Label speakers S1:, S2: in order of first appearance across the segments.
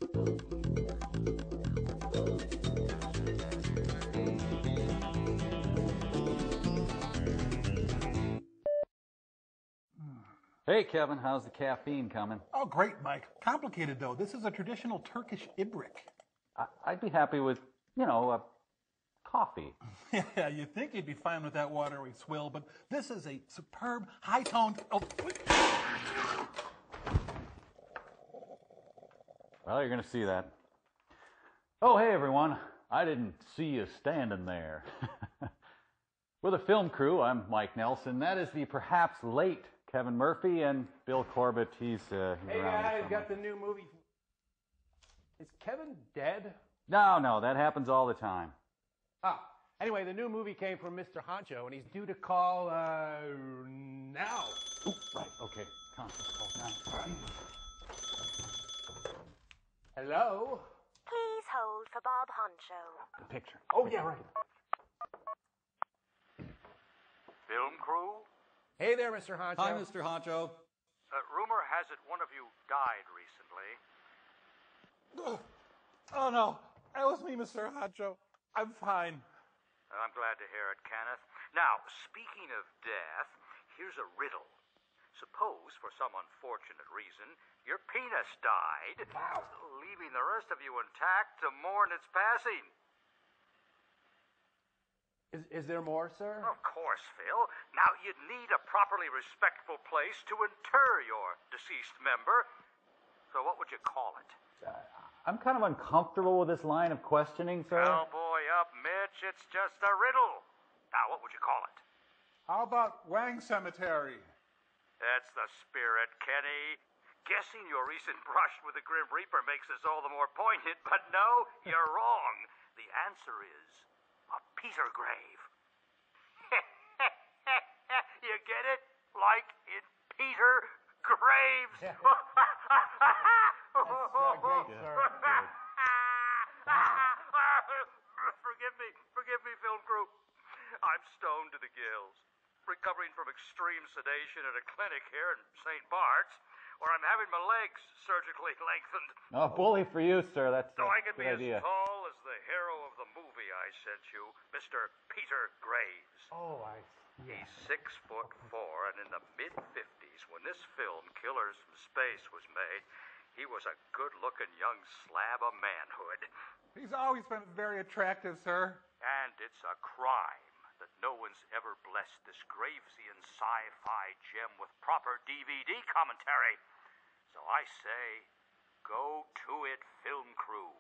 S1: Hey, Kevin, how's the caffeine coming?
S2: Oh, great, Mike. Complicated, though. This is a traditional Turkish ibrik.
S1: I'd be happy with, a coffee.
S2: Yeah, you'd think you'd be fine with that watery swill, but this is a superb, high-toned... Oh.
S1: Well, you're going to see that. Oh, hey, everyone. I didn't see you standing there. With the film crew, I'm Mike Nelson. That is the perhaps late Kevin Murphy, and Bill Corbett. He's
S3: Hey
S1: around
S3: guys, got the new movie. Is Kevin dead?
S1: No, that happens all the time.
S3: Ah, anyway, the new movie came from Mr. Honcho, and he's due to call, now.
S1: Ooh, right, okay. Conference call now.
S3: Hello?
S4: Please hold for Bob Honcho.
S1: The picture.
S3: Oh, yeah, right.
S5: Film crew?
S3: Hey there, Mr. Honcho.
S6: Hi, Mr. Honcho.
S5: Rumor has it one of you died recently.
S2: Oh, no. That was me, Mr. Honcho. I'm fine.
S5: I'm glad to hear it, Kenneth. Now, speaking of death, here's a riddle. Suppose, for some unfortunate reason, your penis died, leaving the rest of you intact to mourn its passing.
S3: Is there more, sir?
S5: Of course, Phil. Now, you'd need a properly respectful place to inter your deceased member. So what would you call it?
S1: I'm kind of uncomfortable with this line of questioning, sir.
S5: Oh, boy up, Mitch. It's just a riddle. Now, what would you call it?
S2: How about Wang Cemetery?
S5: That's the spirit, Kenny. Guessing your recent brush with the Grim Reaper makes this all the more poignant, but no, you're wrong. The answer is a Peter grave. You get it? Like in Peter Graves.
S3: Yeah. That's great, sir.
S5: Forgive me, film crew. I'm stoned to the gills, recovering from extreme sedation at a clinic here in St. Bart's, where I'm having my legs surgically lengthened.
S1: Oh, bully for you, sir. That's
S5: So I can
S1: a
S5: be
S1: good idea.
S5: as tall as the hero of the movie I sent you, Mr. Peter Graves.
S3: Oh, I see.
S5: He's 6'4", and in the mid-50s, when this film, Killers from Space, was made, he was a good-looking young slab of manhood.
S2: He's always been very attractive, sir.
S5: And it's a crime that no one's ever blessed this Gravesian sci-fi gem with proper DVD commentary. So I say, go to it, film crew.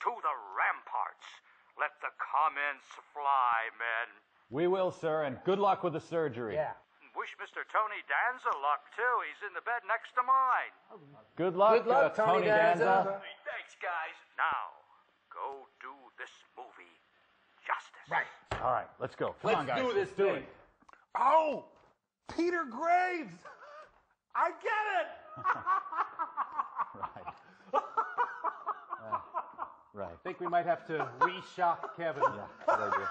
S5: To the ramparts. Let the comments fly, men.
S1: We will, sir, and good luck with the surgery.
S3: Yeah.
S5: Wish Mr. Tony Danza luck, too. He's in the bed next to mine.
S1: Good luck,
S3: Good luck, Tony Danza.
S5: Thanks, guys. Now, go do this movie justice.
S3: Right.
S1: All right, let's go. Come on, guys.
S3: Let's do this thing.
S2: Oh, Peter Graves. I get it.
S1: Right.
S3: I think we might have to re-shock Kevin.
S1: Yeah, good idea.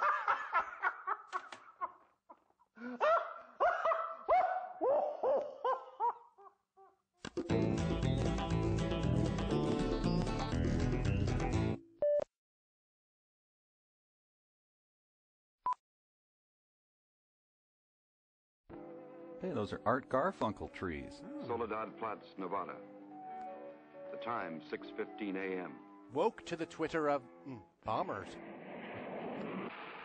S6: Hey, those are Art Garfunkel trees.
S7: Soledad Flats, Nevada. The time, 6:15 a.m.
S3: Woke to the Twitter of bombers.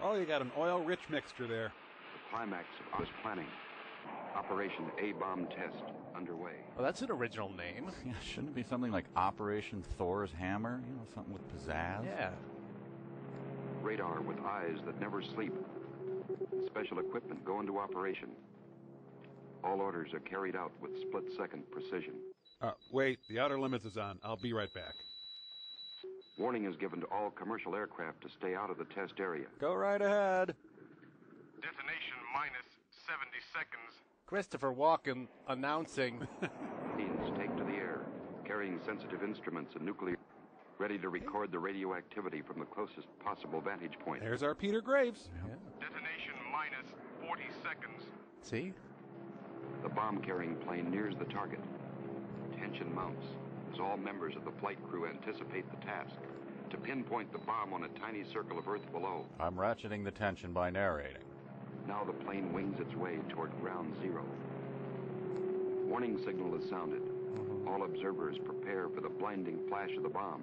S8: Oh, you got an oil-rich mixture there.
S7: The climax of this planning. Operation A-bomb test underway.
S3: Well, that's an original name.
S6: Yeah, shouldn't it be something like Operation Thor's Hammer? You know, something with pizzazz?
S3: Yeah.
S7: Radar with eyes that never sleep. Special equipment go into operation. All orders are carried out with split-second precision.
S8: Wait, the outer limits is on. I'll be right back.
S7: Warning is given to all commercial aircraft to stay out of the test area.
S6: Go right ahead.
S9: Detonation minus 70 seconds.
S3: Christopher Walken announcing.
S7: Planes take to the air, carrying sensitive instruments and nuclear, ready to record the radioactivity from the closest possible vantage point.
S8: There's our Peter Graves.
S3: Yeah.
S9: Detonation minus 40 seconds.
S3: See?
S7: The bomb-carrying plane nears the target. Tension mounts. as all members of the flight crew anticipate the task to pinpoint the bomb on a tiny circle of Earth below.
S6: I'm ratcheting the tension by narrating.
S7: Now the plane wings its way toward ground zero. Warning signal is sounded. All observers prepare for the blinding flash of the bomb.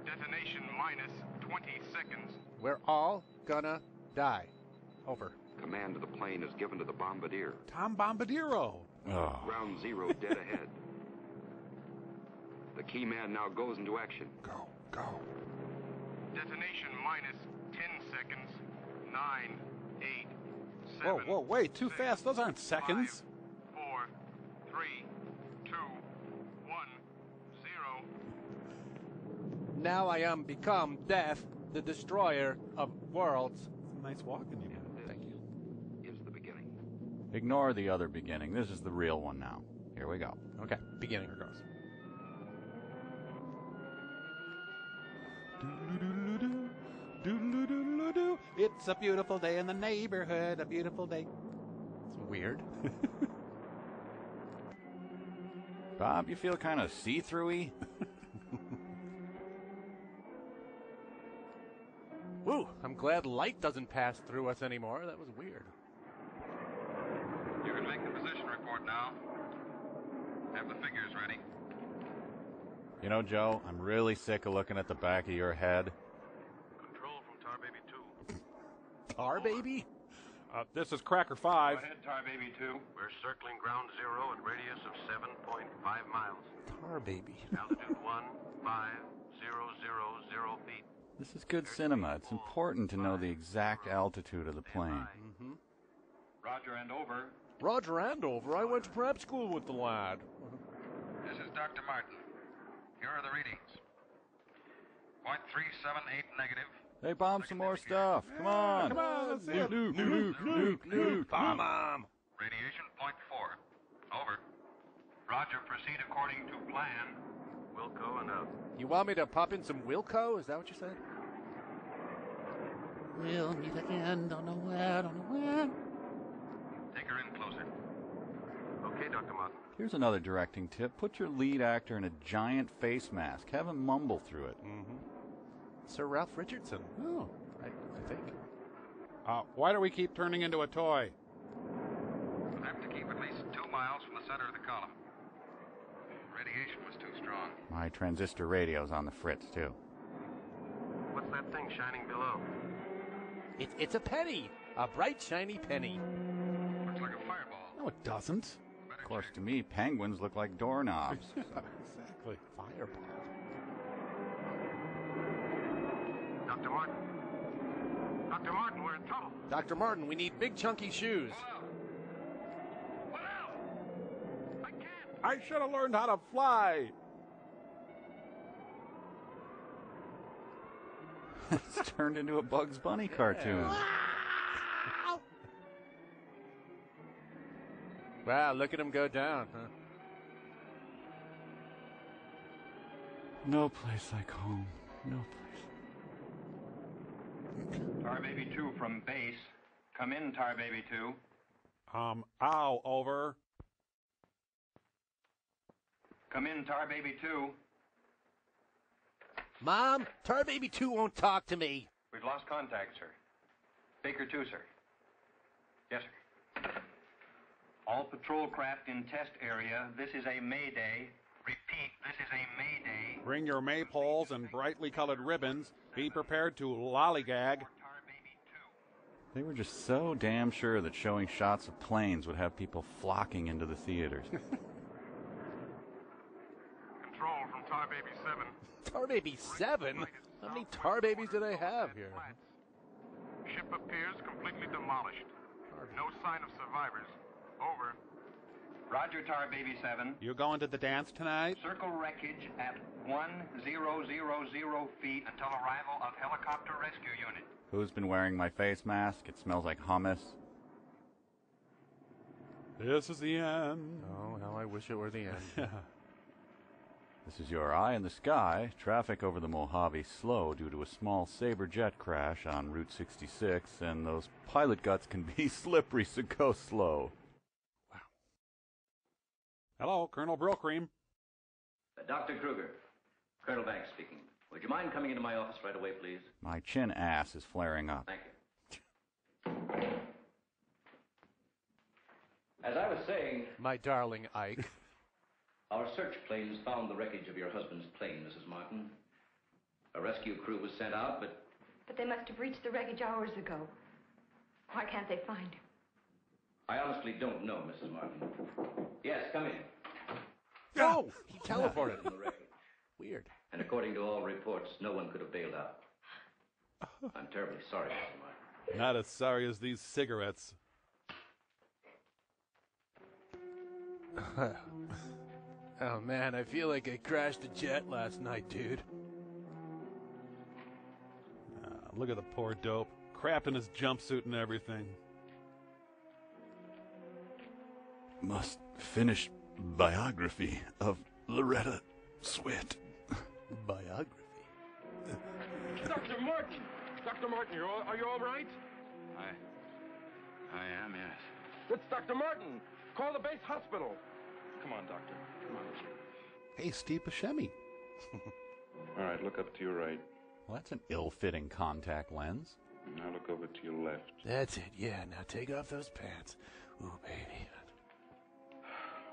S9: Detonation minus 20 seconds.
S3: We're all gonna die. Over.
S7: Command of the plane is given to the bombardier.
S8: Tom Bombadiro.
S6: Oh.
S7: Ground zero dead ahead. The key man now goes into action.
S8: Go, go.
S9: Detonation minus 10 seconds. 9, 8,
S8: Whoa,
S9: 7.
S8: whoa, wait, too fast. Those aren't
S9: 5,
S8: seconds.
S9: 4, 3, 2, 1, 0.
S3: Now I am become death, the destroyer of worlds.
S8: It's a nice walking you.
S3: Thank you.
S7: Is the beginning.
S6: Ignore the other beginning. This is the real one now. Here we go.
S3: Okay, beginning or goes.
S8: Doodle-doodle-doo, doodle-doodle-doo. It's a beautiful day in the neighborhood. A beautiful day.
S3: It's weird.
S6: Bob, you feel kind of see-through-y?
S3: Woo! I'm glad light doesn't pass through us anymore. That was weird.
S9: You can make the position report now. Have the figures ready.
S6: You know, Joe, I'm really sick of looking at the back of your head.
S9: Control from Tar Baby 2.
S3: Tar baby?
S8: This is Cracker 5.
S9: Go ahead, Tar Baby 2. We're circling ground zero at radius of 7.5 miles.
S3: Tar baby.
S9: Altitude 15000 feet.
S6: This is good cinema. It's important to know the exact altitude of the plane.
S9: Roger and over.
S3: Roger Andover. I went to prep school with the lad.
S9: This is Dr. Martin. Here are the readings. 0.378 negative.
S6: Hey, bomb some more stuff. Come on.
S8: Come on, let's see it.
S6: Nuke.
S3: Bomb.
S9: Radiation 0.4. Over. Roger, proceed according to plan. Wilco and out.
S3: You want me to pop in some Wilco? Is that what you said?
S8: We'll meet again. Don't know where, don't know when.
S9: Take her in closer. Okay, Dr. Martin.
S6: Here's another directing tip. Put your lead actor in a giant face mask. Have him mumble through it.
S3: Sir Ralph Richardson. Oh, I think.
S8: Why do we keep turning into a toy?
S9: We'll have to keep at least 2 miles from the center of the column. Radiation was too strong.
S6: My transistor radio's on the fritz, too.
S9: What's that thing shining below?
S3: It's a penny. A bright, shiny penny.
S9: Looks like a fireball.
S8: No, it doesn't.
S6: Of course, to me, penguins look like doorknobs.
S8: Exactly.
S3: Fireball.
S9: Dr. Martin. Dr. Martin, we're in trouble.
S3: Dr. Martin, we need big, chunky shoes.
S9: What else? I can't.
S8: I should have learned how to fly.
S6: It's turned into a Bugs Bunny cartoon.
S3: Wow, look at him go down, huh?
S6: No place like home. No place.
S10: Tar Baby 2 from base. Come in, Tar Baby 2.
S8: Ow, over.
S10: Come in, Tar Baby 2.
S3: Mom, Tar Baby 2 won't talk to me.
S10: We've lost contact, sir. Baker 2, sir. Yes, sir. All patrol craft in test area. This is a Mayday. Repeat, this is a Mayday.
S8: Bring your maypoles and brightly colored ribbons. Be prepared to lollygag.
S6: They were just so damn sure that showing shots of planes would have people flocking into the theaters.
S9: Control from Tar Baby 7.
S3: Tar Baby 7? How many Tar Babies do they have here?
S9: Ship appears completely demolished. No sign of survivors. Over.
S10: Roger, Tar Baby 7.
S8: You going to the dance tonight?
S10: Circle wreckage at 1000 feet until arrival of helicopter rescue unit.
S6: Who's been wearing my face mask? It smells like hummus.
S8: This is the end.
S3: Oh, how I wish it were the end.
S6: This is your eye in the sky. Traffic over the Mojave slow due to a small Sabre jet crash on Route 66, and those pilot guts can be slippery, so go slow.
S8: Hello, Colonel Brillcream.
S11: Dr. Kruger. Colonel Banks speaking. Would you mind coming into my office right away, please?
S6: My chin ass is flaring up.
S11: Thank you. As I was saying...
S3: My darling Ike.
S11: Our search planes found the wreckage of your husband's plane, Mrs. Martin. A rescue crew was sent out, but...
S12: But they must have reached the wreckage hours ago. Why can't they find him?
S11: I honestly don't know, Mrs. Martin. Yes, come in.
S3: Oh, he teleported. Weird.
S11: And according to all reports, no one could have bailed out. I'm terribly sorry, Mrs. Martin.
S8: Not as sorry as these cigarettes.
S3: Oh, man, I feel like I crashed a jet last night, dude.
S8: Look at the poor dope. Crap in his jumpsuit and everything.
S6: Must finish biography of Loretta Swit.
S3: Biography?
S13: Dr. Martin! Dr. Martin, are you all right?
S7: I am, yes.
S13: It's Dr. Martin! Call the base hospital! Come on, doctor. Come on.
S8: Hey, Steve Buscemi.
S7: All right, look up to your right.
S6: Well, that's an ill-fitting contact lens.
S7: Now look over to your left.
S3: That's it, yeah. Now take off those pants. Ooh, baby.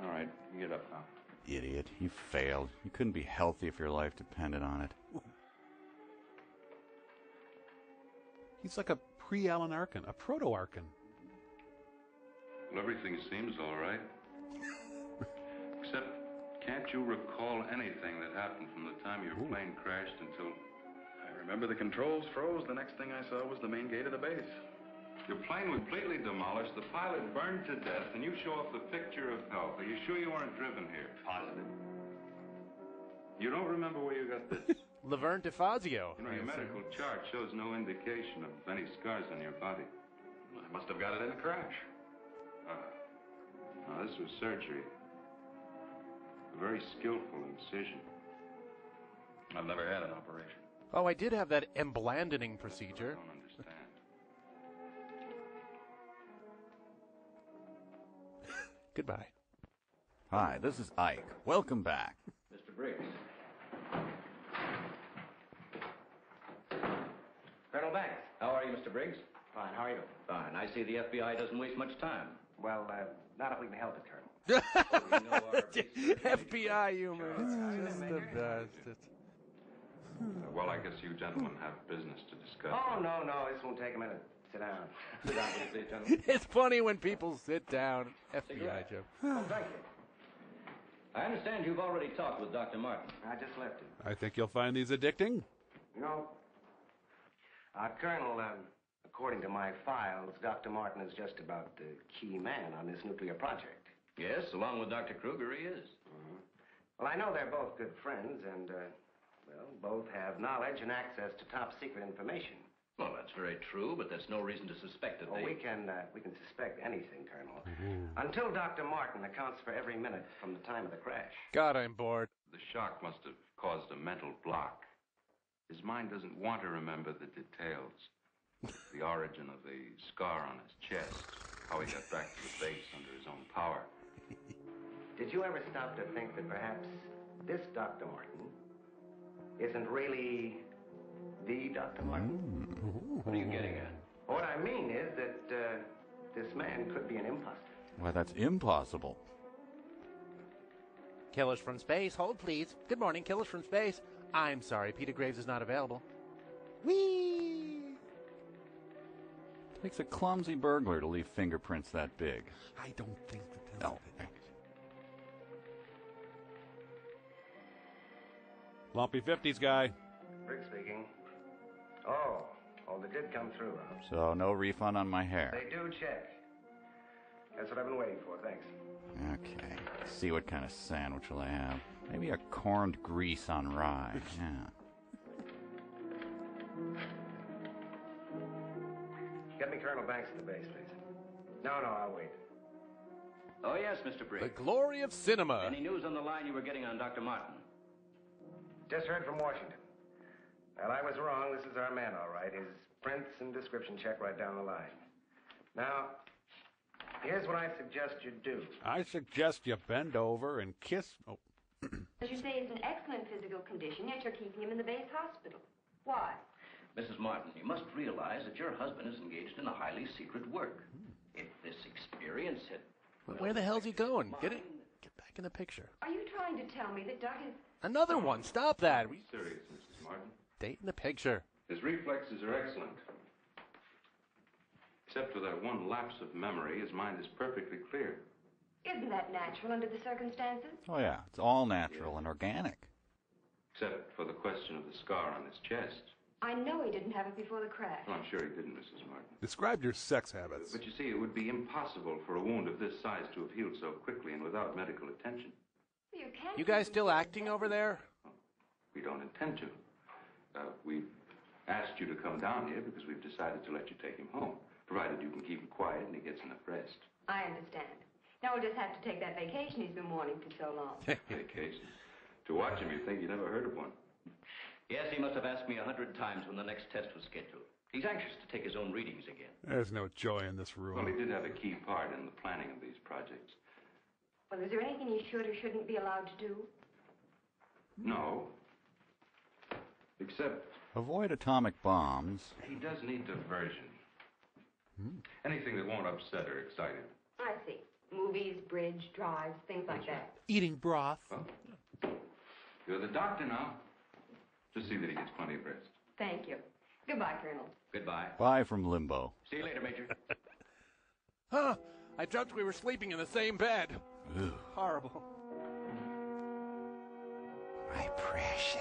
S7: All right, get up now.
S6: Idiot, you failed. You couldn't be healthy if your life depended on it.
S8: He's like a pre-Alan Arkin, a proto-Arkin.
S7: Well, everything seems all right. Except, can't you recall anything that happened from the time your plane crashed until...
S14: I remember the controls froze. The next thing I saw was the main gate of the base.
S7: Your plane was completely demolished, the pilot burned to death, and you show off the picture of health. Are you sure you weren't driven here?
S14: Positive.
S7: You don't remember where you got this?
S3: Laverne DeFazio.
S7: You know, your medical chart shows no indication of any scars on your body.
S14: I must have got it in a crash.
S7: Now, this was surgery. A very skillful incision.
S14: I've never had an operation.
S3: Oh, I did have that emblandening procedure.
S7: I don't understand.
S3: Goodbye.
S6: Hi, this is Ike. Welcome back.
S11: Mr. Briggs. Colonel Banks. How are you, Mr. Briggs?
S10: Fine, how are you?
S11: Fine. I see the FBI doesn't waste much time.
S10: Well, not if we can help it, Colonel.
S3: FBI humor. It's just the best.
S7: Well, I guess you gentlemen have business to discuss.
S10: Oh, no, this won't take a minute. Sit down. Sit down, please, gentlemen.
S3: It's funny when people sit down. FBI joke.
S10: Oh, thank you.
S11: I understand you've already talked with Dr. Martin.
S10: I just left him.
S8: I think you'll find these addicting.
S10: You know, Colonel, according to my files, Dr. Martin is just about the key man on this nuclear project.
S11: Yes, along with Dr. Kruger, he is.
S10: Mm-hmm. Well, I know they're both good friends, and, both have knowledge and access to top-secret information.
S11: Well, that's very true, but that's no reason to suspect that they...
S10: We can suspect anything, Colonel. Until Dr. Martin accounts for every minute from the time of the crash.
S3: God, I'm bored.
S7: The shock must have caused a mental block. His mind doesn't want to remember the details. The origin of the scar on his chest, how he got back to the base under his own power.
S10: Did you ever stop to think that perhaps this Dr. Martin isn't really the Dr. Martin?
S11: What are you getting at?
S10: What I mean is that this man could be an imposter.
S6: Why, that's impossible.
S3: Killers from space. Hold, please. Good morning, Killers from space. I'm sorry, Peter Graves is not available. Whee!
S6: Takes a clumsy burglar to leave fingerprints that big.
S8: I don't think that.
S6: No.
S8: Lumpy 50s guy.
S10: Briggs speaking. Oh, they did come through, Rob.
S6: So no refund on my hair.
S10: They do check. That's what I've been waiting for, thanks.
S6: Okay. Let's see what kind of sandwich will I have. Maybe a corned grease on rye. Yeah.
S10: Get me Colonel Banks at the base, please. No, I'll wait.
S11: Oh, yes, Mr. Briggs.
S3: The glory of cinema.
S11: Any news on the line you were getting on Dr. Martin?
S10: Just heard from Washington. Well, I was wrong. This is our man, all right. His prints and description check right down the line. Now, here's what I suggest you do.
S8: I suggest you bend over and kiss... Oh,
S12: As you say, he's in excellent physical condition, yet you're keeping him in the base hospital. Why?
S11: Mrs. Martin, you must realize that your husband is engaged in a highly secret work. If this experience had...
S3: Where the hell's he going? Get back in the picture.
S12: Are you trying to tell me that Duck is...
S3: Another one. Stop that.
S7: Serious, Mrs. Martin.
S3: Stay in the picture.
S7: His reflexes are excellent. Except for that one lapse of memory, his mind is perfectly clear.
S12: Isn't that natural under the circumstances?
S6: Oh, yeah. It's all natural and organic.
S7: Except for the question of the scar on his chest.
S12: I know he didn't have it before the crash.
S7: Well, I'm sure he didn't, Mrs. Martin.
S8: Describe your sex habits.
S7: But you see, it would be impossible for a wound of this size to have healed so quickly and without medical attention.
S3: You guys still acting over there?
S7: We don't intend to. We've asked you to come down here because we've decided to let you take him home, provided you can keep him quiet and he gets enough rest.
S12: I understand. Now we'll just have to take that vacation he's been wanting for so long.
S7: Vacation? To watch him, you'd think you never heard of one.
S11: Yes, he must have asked me 100 times when the next test was scheduled. He's anxious to take his own readings again.
S8: There's no joy in this room.
S7: Well, he did have a key part in the planning of these projects.
S12: Well, is there anything he should or shouldn't be allowed to do?
S7: No. Except...
S6: Avoid atomic bombs.
S7: He does need diversion. Anything that won't upset or excite him.
S12: I see. Movies, bridge, drives, things like that.
S8: Eating broth.
S7: Well, you're the doctor now. Just see that he gets plenty of rest.
S12: Thank you. Goodbye, Colonel.
S11: Goodbye.
S6: Bye from Limbo.
S11: See you later, Major.
S3: Huh? I dreamt we were sleeping in the same bed.
S6: Ugh.
S3: Horrible.
S6: My precious.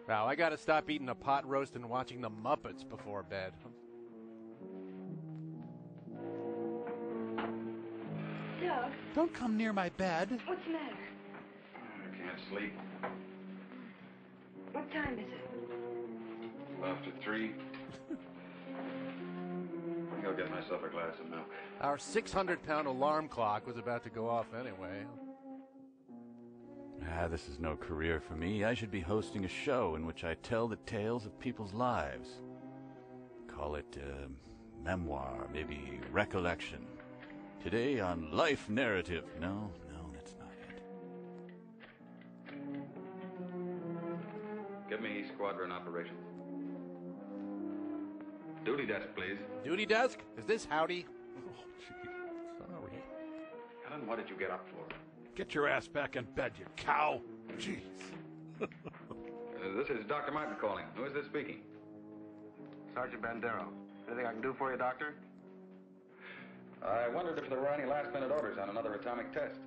S3: Wow, I gotta stop eating a pot roast and watching the Muppets before bed.
S12: Doug,
S8: Don't come near my bed.
S12: what's the matter?
S7: I can't sleep.
S12: What time is it?
S7: After 3. I think I'll get myself a glass of milk.
S3: Our 600-pound alarm clock was about to go off anyway.
S6: This is no career for me. I should be hosting a show in which I tell the tales of people's lives. Call it memoir, maybe recollection. Today on Life Narrative. No, that's not it.
S7: Give me Squadron Operations. Duty desk, please.
S3: Duty desk? Is this Howdy? Oh, gee. Sorry.
S7: Helen, what did you get up for?
S8: Get your ass back in bed, you cow. Jeez.
S7: This is Dr. Martin calling. Who is this speaking?
S10: Sergeant Bandero. Anything I can do for you, Doctor?
S7: I wondered if there were any last-minute orders on another atomic test.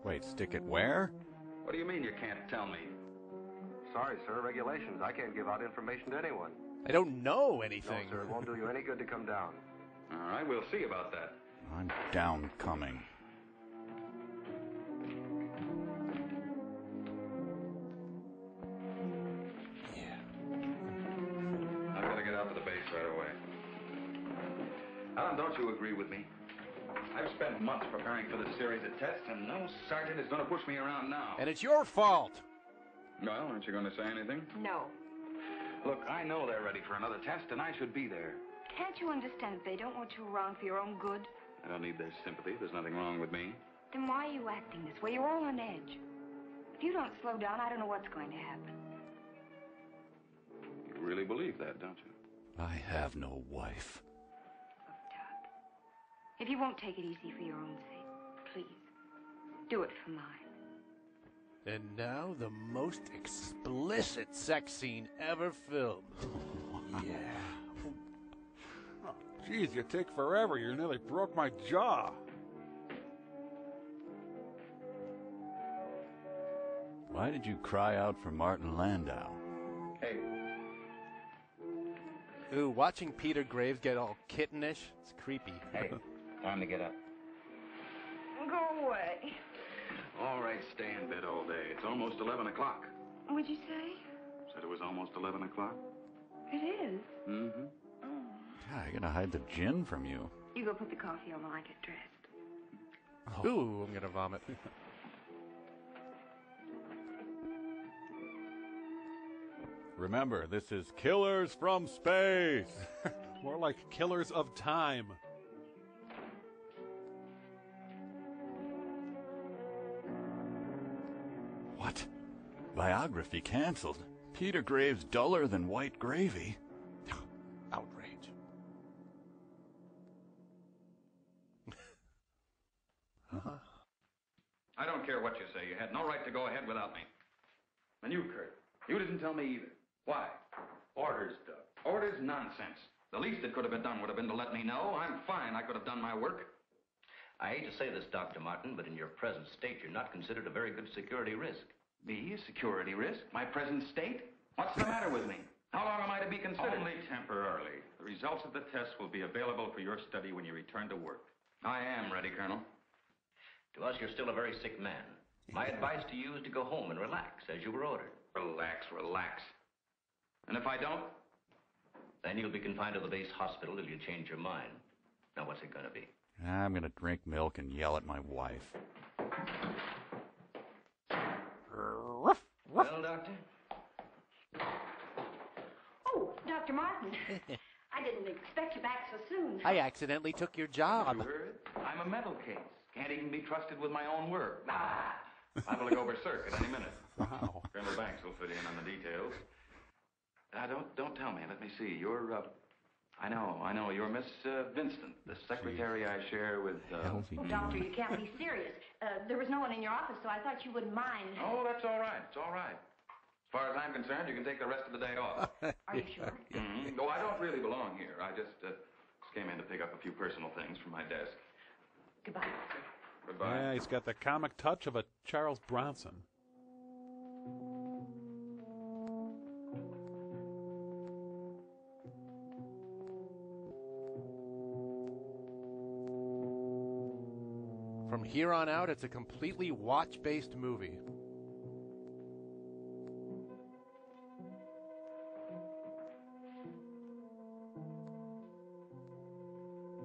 S6: Wait, stick it where?
S7: What do you mean you can't tell me?
S10: Sorry, sir. Regulations. I can't give out information to anyone.
S3: I don't know anything.
S10: No, sir. It won't do you any good to come down.
S7: All right, we'll see about that.
S6: I'm down coming.
S7: I've got to get out to the base right away. Alan, don't you agree with me? I've spent months preparing for this series of tests, and no sergeant is going to push me around now.
S3: And it's your fault.
S7: Well, aren't you going to say anything?
S12: No.
S7: Look, I know they're ready for another test, and I should be there.
S12: Can't you understand that they don't want you around for your own good?
S7: I don't need their sympathy. There's nothing wrong with me.
S12: Then why are you acting this way? You're all on edge. If you don't slow down, I don't know what's going to happen.
S7: You really believe that, don't you?
S6: I have no wife.
S12: Look, Doug, if you won't take it easy for your own sake, please, do it for mine.
S3: And now the most explicit sex scene ever filmed. Yeah.
S8: Oh, geez, you take forever. You nearly broke my jaw.
S6: Why did you cry out for Martin Landau?
S10: Hey.
S3: Ooh, watching Peter Graves get all kittenish, it's creepy.
S10: Hey, time to get up.
S12: Go away.
S7: All right, stay in bed all day. It's almost 11 o'clock.
S12: What'd you say?
S7: Said it was almost 11 o'clock?
S12: It is.
S7: Mm-hmm.
S12: Oh.
S6: God, I gotta hide the gin from you.
S12: You go put the coffee on while I get dressed.
S3: Ooh, I'm gonna vomit.
S6: Remember, this is Killers from Space.
S8: More like Killers of Time.
S6: Biography canceled. Peter Graves duller than white gravy.
S3: Outrage.
S9: I don't care what you say. You had no right to go ahead without me.
S14: And you, Kurt, you didn't tell me either. Why? Orders, Doug.
S9: Orders? Nonsense. The least that could have been done would have been to let me know. I'm fine. I could have done my work.
S11: I hate to say this, Dr. Martin, but in your present state, you're not considered a very good security risk.
S9: Me? A security risk? My present state? What's the matter with me? How long am I to be considered?
S14: Only temporarily. The results of the test will be available for your study when you return to work.
S9: I am ready, Colonel.
S11: To us, you're still a very sick man. My advice to you is to go home and relax, as you were ordered.
S9: Relax, relax. And if I don't?
S11: Then you'll be confined to the base hospital till you change your mind. Now, what's it going to be?
S6: I'm going to drink milk and yell at my wife.
S11: Well, Doctor?
S12: Oh, Dr. Martin. I didn't expect you back so soon.
S3: I accidentally took your job.
S9: You heard? I'm a mental case. Can't even be trusted with my own work. Liable to go berserk at any minute.
S8: Wow.
S9: Colonel Banks will fit in on the details. Don't tell me. Let me see. You're, I know. You're Miss Vincent, the secretary I share with,
S12: Oh, Doctor, you can't be serious. There was no one in your office, so I thought you wouldn't mind.
S9: Oh, that's all right. It's all right. As far as I'm concerned, you can take the rest of the day off.
S12: Are you sure?
S9: Mm-hmm. No, I don't really belong here. I just came in to pick up a few personal things from my desk.
S12: Goodbye.
S9: Goodbye.
S8: Yeah, he's got the comic touch of a Charles Bronson.
S3: From here on out, it's a completely watch-based movie.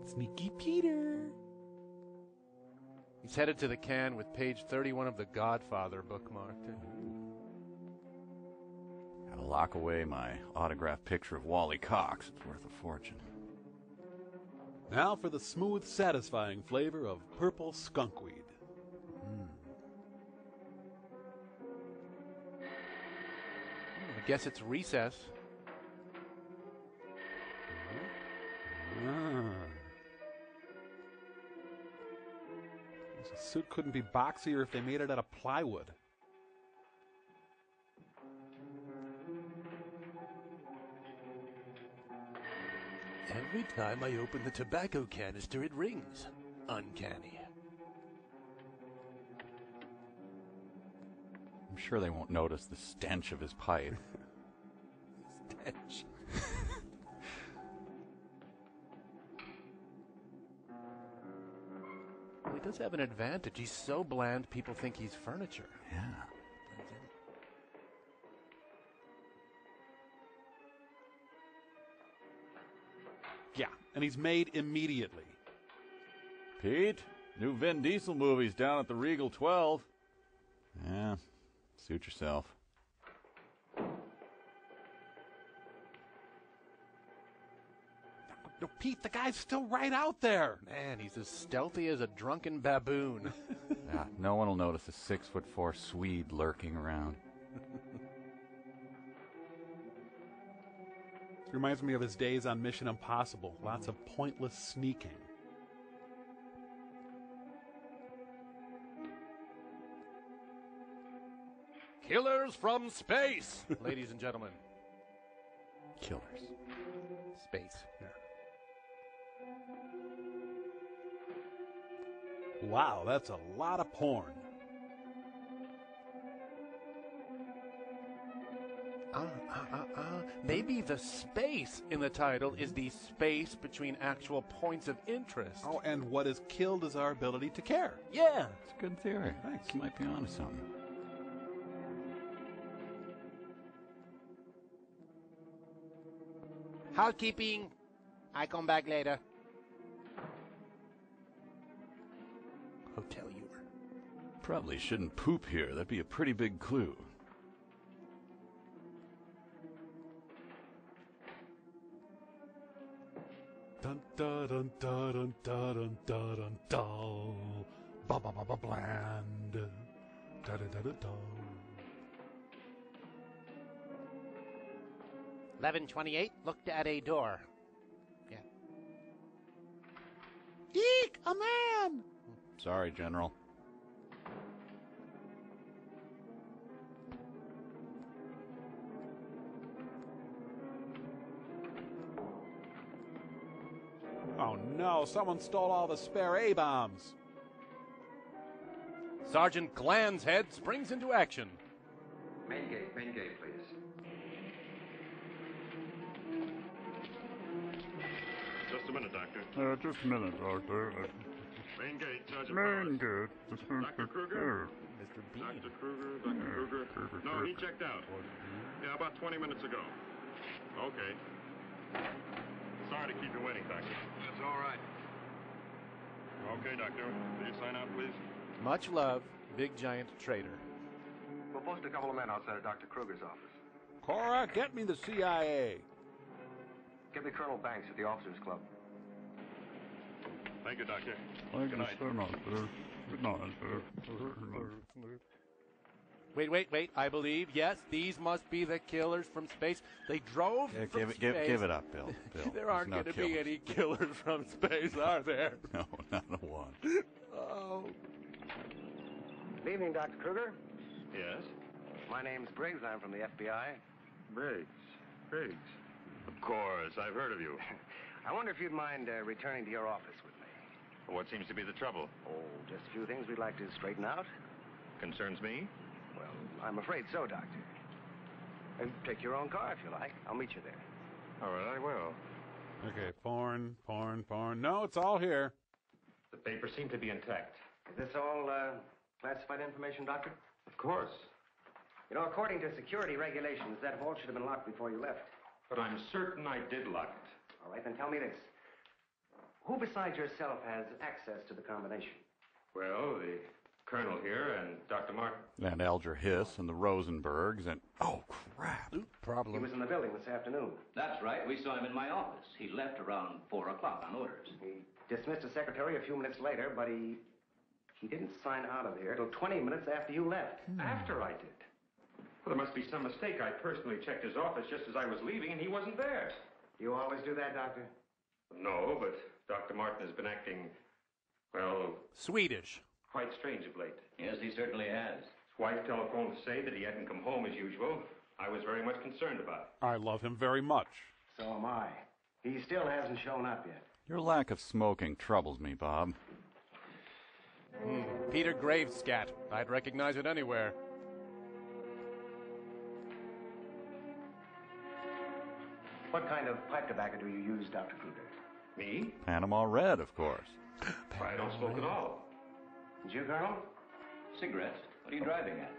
S8: Sneaky Peter.
S3: He's headed to the can with page 31 of The Godfather bookmarked.
S6: Gotta lock away my autographed picture of Wally Cox. It's worth a fortune.
S8: Now for the smooth, satisfying flavor of purple skunkweed.
S3: I guess it's recess.
S8: This suit couldn't be boxier if they made it out of plywood.
S3: Every time I open the tobacco canister, it rings. Uncanny.
S6: I'm sure they won't notice the stench of his pipe.
S3: Stench. Well, he does have an advantage. He's so bland, people think he's furniture.
S6: Yeah.
S8: Yeah, and he's made immediately.
S6: Pete, new Vin Diesel movie's down at the Regal 12. Yeah, suit yourself.
S8: No, Pete, the guy's still right out there.
S3: Man, he's as stealthy as a drunken baboon.
S6: Yeah, no one will notice a 6'4" Swede lurking around.
S8: Reminds me of his days on Mission Impossible. Lots of pointless sneaking.
S3: Killers from space, ladies and gentlemen.
S6: Killers.
S3: Space.
S8: Yeah. Wow, that's a lot of porn.
S3: Maybe the space in the title is the space between actual points of interest.
S8: Oh, and what is killed is our ability to care.
S3: Yeah.
S6: It's a good theory.
S8: Thanks.
S6: You might be onto something.
S3: Housekeeping. I come back later. Hotel humor.
S6: Probably shouldn't poop here. That'd be a pretty big clue.
S8: Dun dun dun dun dun dun dun dun dun. Ba ba ba ba bland. Da da da da da.
S3: 1128, looked at a door. Yeah.
S8: Eek! A man!
S6: Sorry, General.
S8: Oh no, someone stole all the spare A-bombs.
S3: Sergeant Gland's head springs into action.
S9: Main gate, please.
S13: Just a minute, Doctor.
S15: Just a minute, Doctor.
S13: Main gate, Sergeant
S15: Main
S13: Powers.
S15: gate.
S13: Dr. Kruger?
S3: Mr. Bean.
S13: Dr. Kruger? No, he checked out. Yeah, about 20 minutes ago. Okay. Sorry to keep you waiting, Doctor.
S9: That's all right.
S13: Okay, Doctor. Will you sign out, please?
S3: Much love, Big Giant Trader.
S9: We'll post a couple of men outside of Dr. Kruger's office.
S8: Cora, get me the CIA.
S9: Get me Colonel Banks at the Officers Club.
S13: Thank you, Doctor.
S15: Thank
S13: Good
S15: you
S13: night.
S15: so much, sir. Good night, sir.
S3: Wait. I believe, yes, these must be the killers from space. They drove
S6: Yeah,
S3: from space.
S6: give it up, Bill.
S3: There aren't
S6: There's
S3: going
S6: no
S3: to be
S6: killers.
S3: any killers from space, are there?
S6: No, not a one.
S3: Oh.
S9: Good evening, Dr. Kruger.
S13: Yes?
S9: My name's Briggs. I'm from the FBI.
S13: Briggs. Of course, I've heard of you.
S9: I wonder if you'd mind returning to your office with me.
S13: What seems to be the trouble?
S9: Oh, just a few things we'd like to straighten out.
S13: Concerns me?
S9: Well, I'm afraid so, Doctor. And take your own car if you like. I'll meet you there.
S13: All right, I will.
S8: Okay, porn. No, it's all here.
S10: The papers seem to be intact.
S9: Is this all classified information, Doctor?
S10: Of course.
S9: You know, according to security regulations, that vault should have been locked before you left.
S10: But I'm certain I did lock it.
S9: All right, then tell me this. Who besides yourself has access to the combination?
S10: Well, the Colonel here and Dr. Martin.
S6: And Alger Hiss and the Rosenbergs and... Oh, crap.
S9: He was in the building this afternoon.
S11: That's right. We saw him in my office. He left around 4 o'clock on orders.
S9: He dismissed his secretary a few minutes later, but he didn't sign out of here till 20 minutes after you left.
S10: After I did. Well, there must be some mistake. I personally checked his office just as I was leaving, and he wasn't there.
S9: You always do that, Doctor?
S10: No, but Dr. Martin has been acting, well...
S3: Swedish.
S10: Quite strange of late.
S11: Yes, he certainly has.
S10: His wife telephoned to say that he hadn't come home as usual. I was very much concerned about it.
S8: I love him very much.
S9: So am I. He still hasn't shown up yet.
S6: Your lack of smoking troubles me, Bob.
S3: Peter Graves' scat. I'd recognize it anywhere.
S9: What kind of pipe tobacco do you use, Dr. Kruger?
S10: Me?
S6: Panama Red, of course.
S10: I don't smoke at all.
S9: And you, Colonel?
S11: Cigarettes? What are you driving at?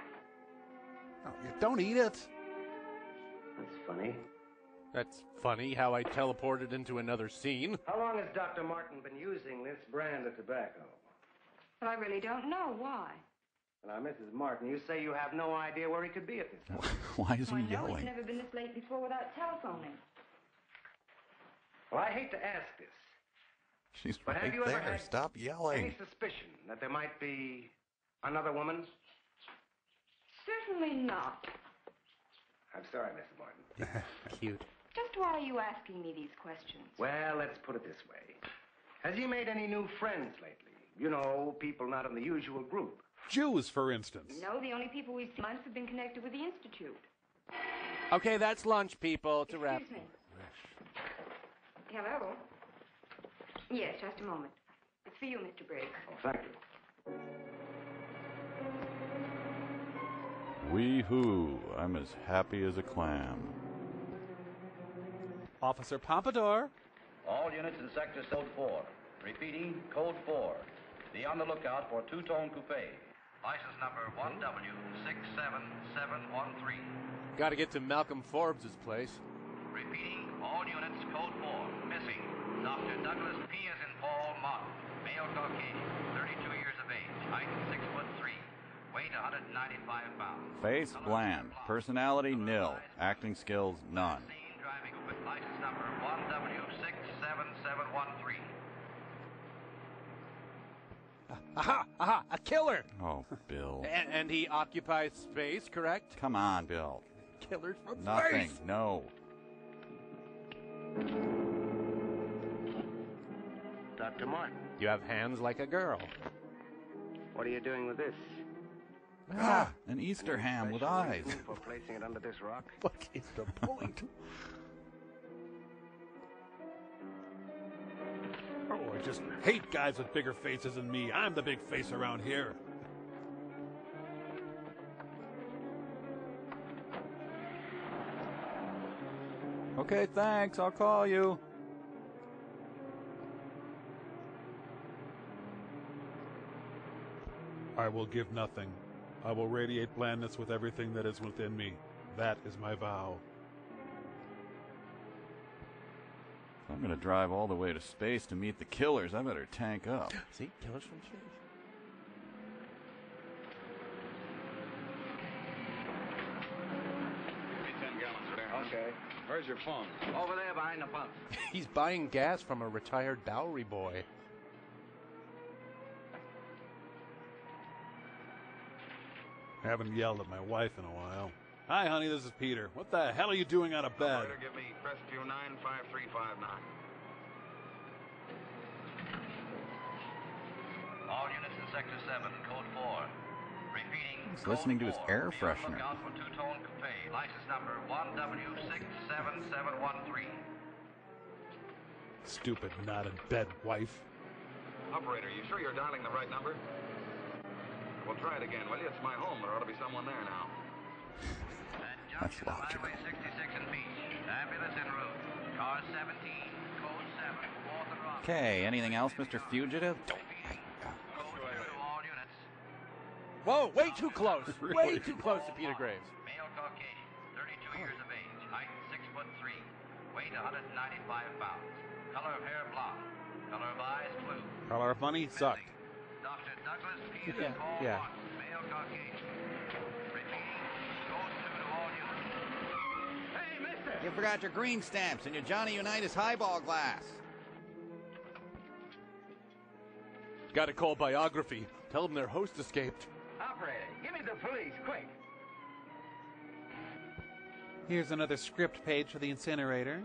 S8: Oh, you don't eat it.
S9: That's funny.
S3: That's funny how I teleported into another scene.
S9: How long has Dr. Martin been using this brand of tobacco?
S12: Well, I really don't know why.
S9: Now, Mrs. Martin, you say you have no idea where he could be at this time.
S6: Why is
S12: I
S6: he
S12: know
S6: yelling?
S12: he's never been this late before without telephoning.
S9: Well, I hate to ask this,
S6: She's
S9: but have
S6: right
S9: you ever
S6: there.
S9: had
S6: Stop yelling.
S9: any suspicion that there might be another woman?
S12: Certainly not.
S9: I'm sorry, Mrs. Martin.
S3: Cute.
S12: Just why are you asking me these questions?
S9: Well, let's put it this way. Has he made any new friends lately? You know, people not in the usual group.
S8: Jews, for instance.
S12: No, the only people we've seen have been connected with the Institute.
S3: Okay, that's lunch, people. It's a wrap.
S12: Excuse me. Hello? Yes, just a moment. It's for you, Mr. Briggs.
S9: Oh, thank you.
S6: Wee-hoo, I'm as happy as a clam.
S8: Officer Pompadour.
S11: All units in Sector Code 4. Repeating, Code 4. Be on the lookout for two-tone coupe. License number 1W67713.
S3: Gotta get to Malcolm Forbes' place.
S11: Repeating, all units, Code 4. Missing, Dr. Douglas P. as in Paul Martin. Male Caucasian, 32 years of age. Height 6'3". Weight 195 pounds.
S6: Face bland. Personality nil. Acting skills none.
S11: Driving with license number 1W67713.
S3: Aha, a killer!
S6: Oh, Bill.
S3: And he occupies space, correct?
S6: Come on, Bill.
S3: Killers from
S6: Nothing.
S3: space!
S6: No.
S16: Dr. Martin.
S3: You have hands like a girl.
S16: What are you doing with this?
S6: Ah, an Easter ham with eyes.
S16: For placing it under this rock?
S3: What is the point?
S8: Oh, I just hate guys with bigger faces than me. I'm the big face around here.
S1: Okay, thanks. I'll call you.
S8: I will give nothing. I will radiate blandness with everything that is within me. That is my vow.
S6: I'm gonna drive all the way to space to meet the killers. I better tank up.
S3: See? Killers from space.
S9: Give me 10 gallons there. Okay. Where's your phone?
S11: Over there behind the pump.
S3: He's buying gas from a retired Bowery boy.
S8: Haven't yelled at my wife in a while. Hi, honey, this is Peter. What the hell are you doing out of bed?
S9: Operator, give me Crestview 95359.
S11: All units in Sector 7, Code 4. Repeating.
S6: He's listening to his air freshener.
S11: Look out for two-tone coupe. License number 1W67713.
S8: Stupid not-in-bed wife.
S9: Operator, you sure you're dialing the right number? Well, try it again, will you? It's my home. There ought to be someone there now.
S6: That's logical.
S11: Highway 66 in Beach. Ambulance en route. Car 17, Code 7, 4th and Rock.
S6: Okay, anything else, Mr. Fugitive? Don't.
S3: Whoa, way too close. Way too close to Peter Graves.
S11: Male Caucasian, 32 years of age, height 6'3", weight 195 pounds. Color of hair blonde. Color of eyes blue.
S8: Color of money sucked.
S11: Dr. Douglas P. Paul
S3: Yeah.
S11: Martin, male Caucasian. Repeating, code 2 to all units. Hey, mister!
S6: You forgot your green stamps and your Johnny Unitas highball glass.
S3: Got to call biography. Tell them their host escaped.
S11: Operator, give me the police, quick.
S8: Here's another script page for the incinerator.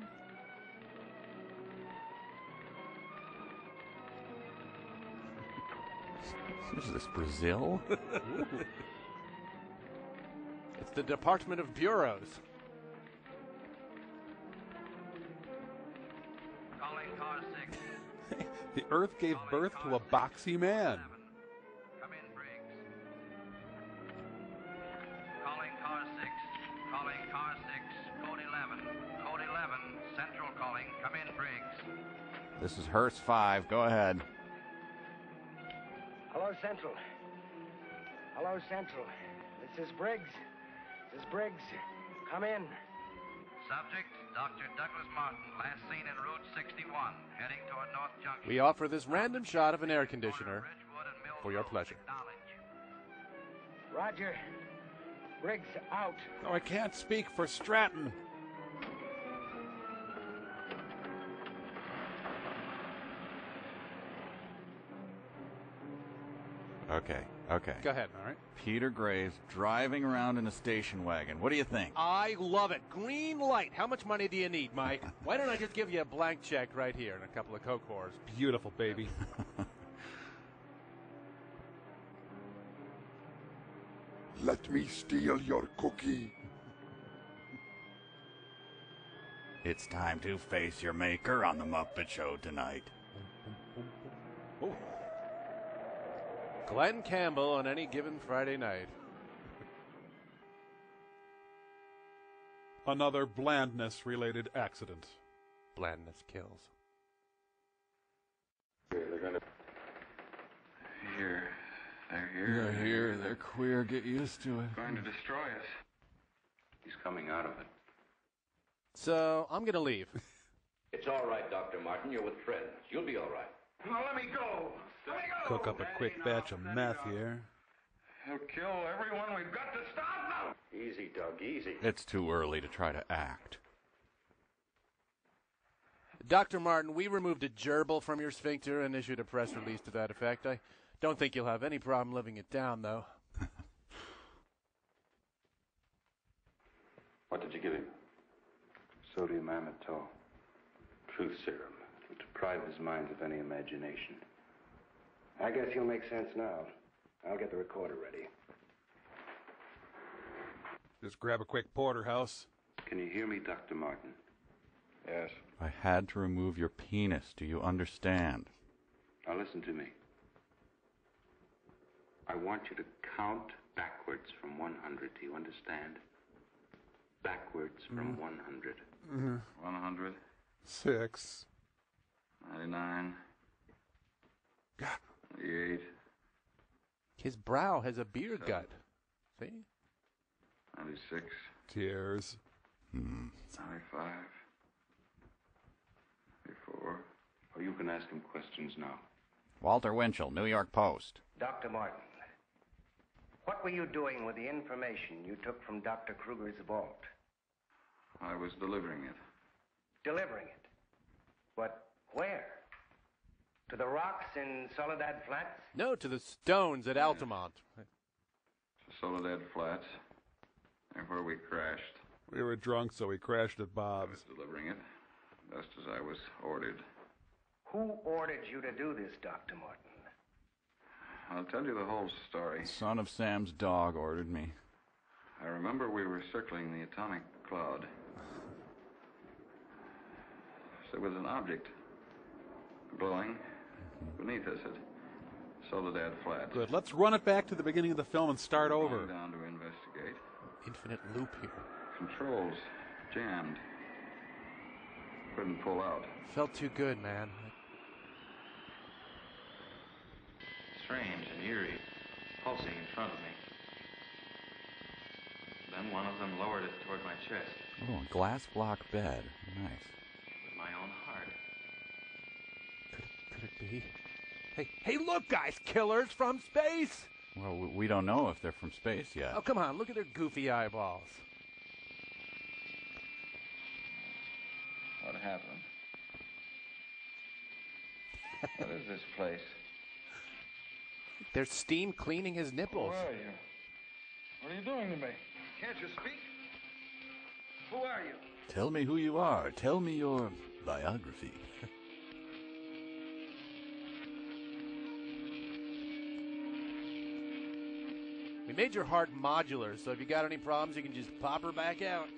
S6: Is this Brazil?
S3: It's the Department of Bureaus.
S11: Calling car 6.
S8: The Earth gave birth to a boxy man.
S11: Come in, Briggs. Calling car 6. Calling car 6. Code 11. Code 11. Central calling. Come in, Briggs.
S6: This is Hearst 5. Go ahead.
S16: Hello, Central. Hello, Central. This is Briggs. This is Briggs. Come in.
S11: Subject, Dr. Douglas Martin, last seen en route 61, heading toward North Junction.
S3: We offer this random shot of an air conditioner for your pleasure.
S16: Roger. Briggs out.
S8: No, I can't speak for Stratton.
S6: Okay.
S3: Go ahead.
S8: All right.
S6: Peter Graves driving around in a station wagon. What do you think?
S3: I love it. Green light. How much money do you need, Mike? Why don't I just give you a blank check right here and a couple of Coke whores?
S8: Beautiful, baby.
S15: Let me steal your cookie.
S6: It's time to face your maker on the Muppet Show tonight.
S3: Oh. Glenn Campbell on any given Friday night.
S8: Another blandness-related accident.
S3: Blandness kills.
S7: They're gonna... Here. They're here.
S6: They're here. They're queer. Get used to it.
S7: Going to destroy us. He's coming out of it.
S3: So, I'm going to leave.
S17: It's all right, Dr. Martin. You're with friends. You'll be all right.
S9: Now let me go. Let me go.
S8: Cook up a quick batch of meth here.
S9: He'll kill everyone. We've got to stop now.
S17: Easy, Doug, easy.
S6: It's too early to try to act.
S3: Dr. Martin, we removed a gerbil from your sphincter and issued a press release to that effect. I don't think you'll have any problem living it down, though.
S7: What did you give him? Sodium amytal. Truth serum. To deprive his mind of any imagination.
S16: I guess you'll make sense now. I'll get the recorder ready.
S8: Just grab a quick porterhouse.
S7: Can you hear me, Dr. Martin?
S9: Yes.
S6: I had to remove your penis. Do you understand?
S7: Now listen to me. I want you to count backwards from 100. Do you understand? Backwards from 100.
S9: 100.
S8: 6.
S9: 99. 98.
S3: His brow has a beer gut. See?
S9: 96.
S8: Tears.
S9: 95. 94.
S7: Oh, you can ask him questions now.
S6: Walter Winchell, New York Post.
S16: Dr. Martin, what were you doing with the information you took from Dr. Kruger's vault?
S9: I was delivering it.
S16: Delivering it? But where? To the rocks in Soledad Flats?
S3: No, to the stones at Altamont.
S9: To Soledad Flats, and where we crashed.
S8: We were drunk, so we crashed at Bob's.
S9: I was delivering it, just as I was ordered.
S16: Who ordered you to do this, Dr. Martin?
S9: I'll tell you the whole story.
S6: Son of Sam's dog ordered me.
S9: I remember we were circling the atomic cloud. There was an object glowing beneath us at Soledad Flats.
S8: Good. Let's run it back to the beginning of the film and start over.
S9: Going down to investigate.
S3: Infinite loop here.
S9: Controls jammed. Couldn't pull out.
S3: Felt too good, man.
S10: Strange and eerie, pulsing in front of me. Then one of them lowered it toward my chest.
S6: Oh, a glass block bed. Nice.
S10: It was my own heart.
S3: Could it be? Hey, look, guys! Killers from space!
S6: Well, we don't know if they're from space yet.
S3: Oh, come on, look at their goofy eyeballs.
S9: What happened? What is this place?
S3: There's steam cleaning his nipples.
S9: Who are you? What are you doing to me?
S16: Can't you speak? Who are you?
S6: Tell me who you are. Tell me your biography.
S3: We made your heart modular, so if you got any problems, you can just pop her back out.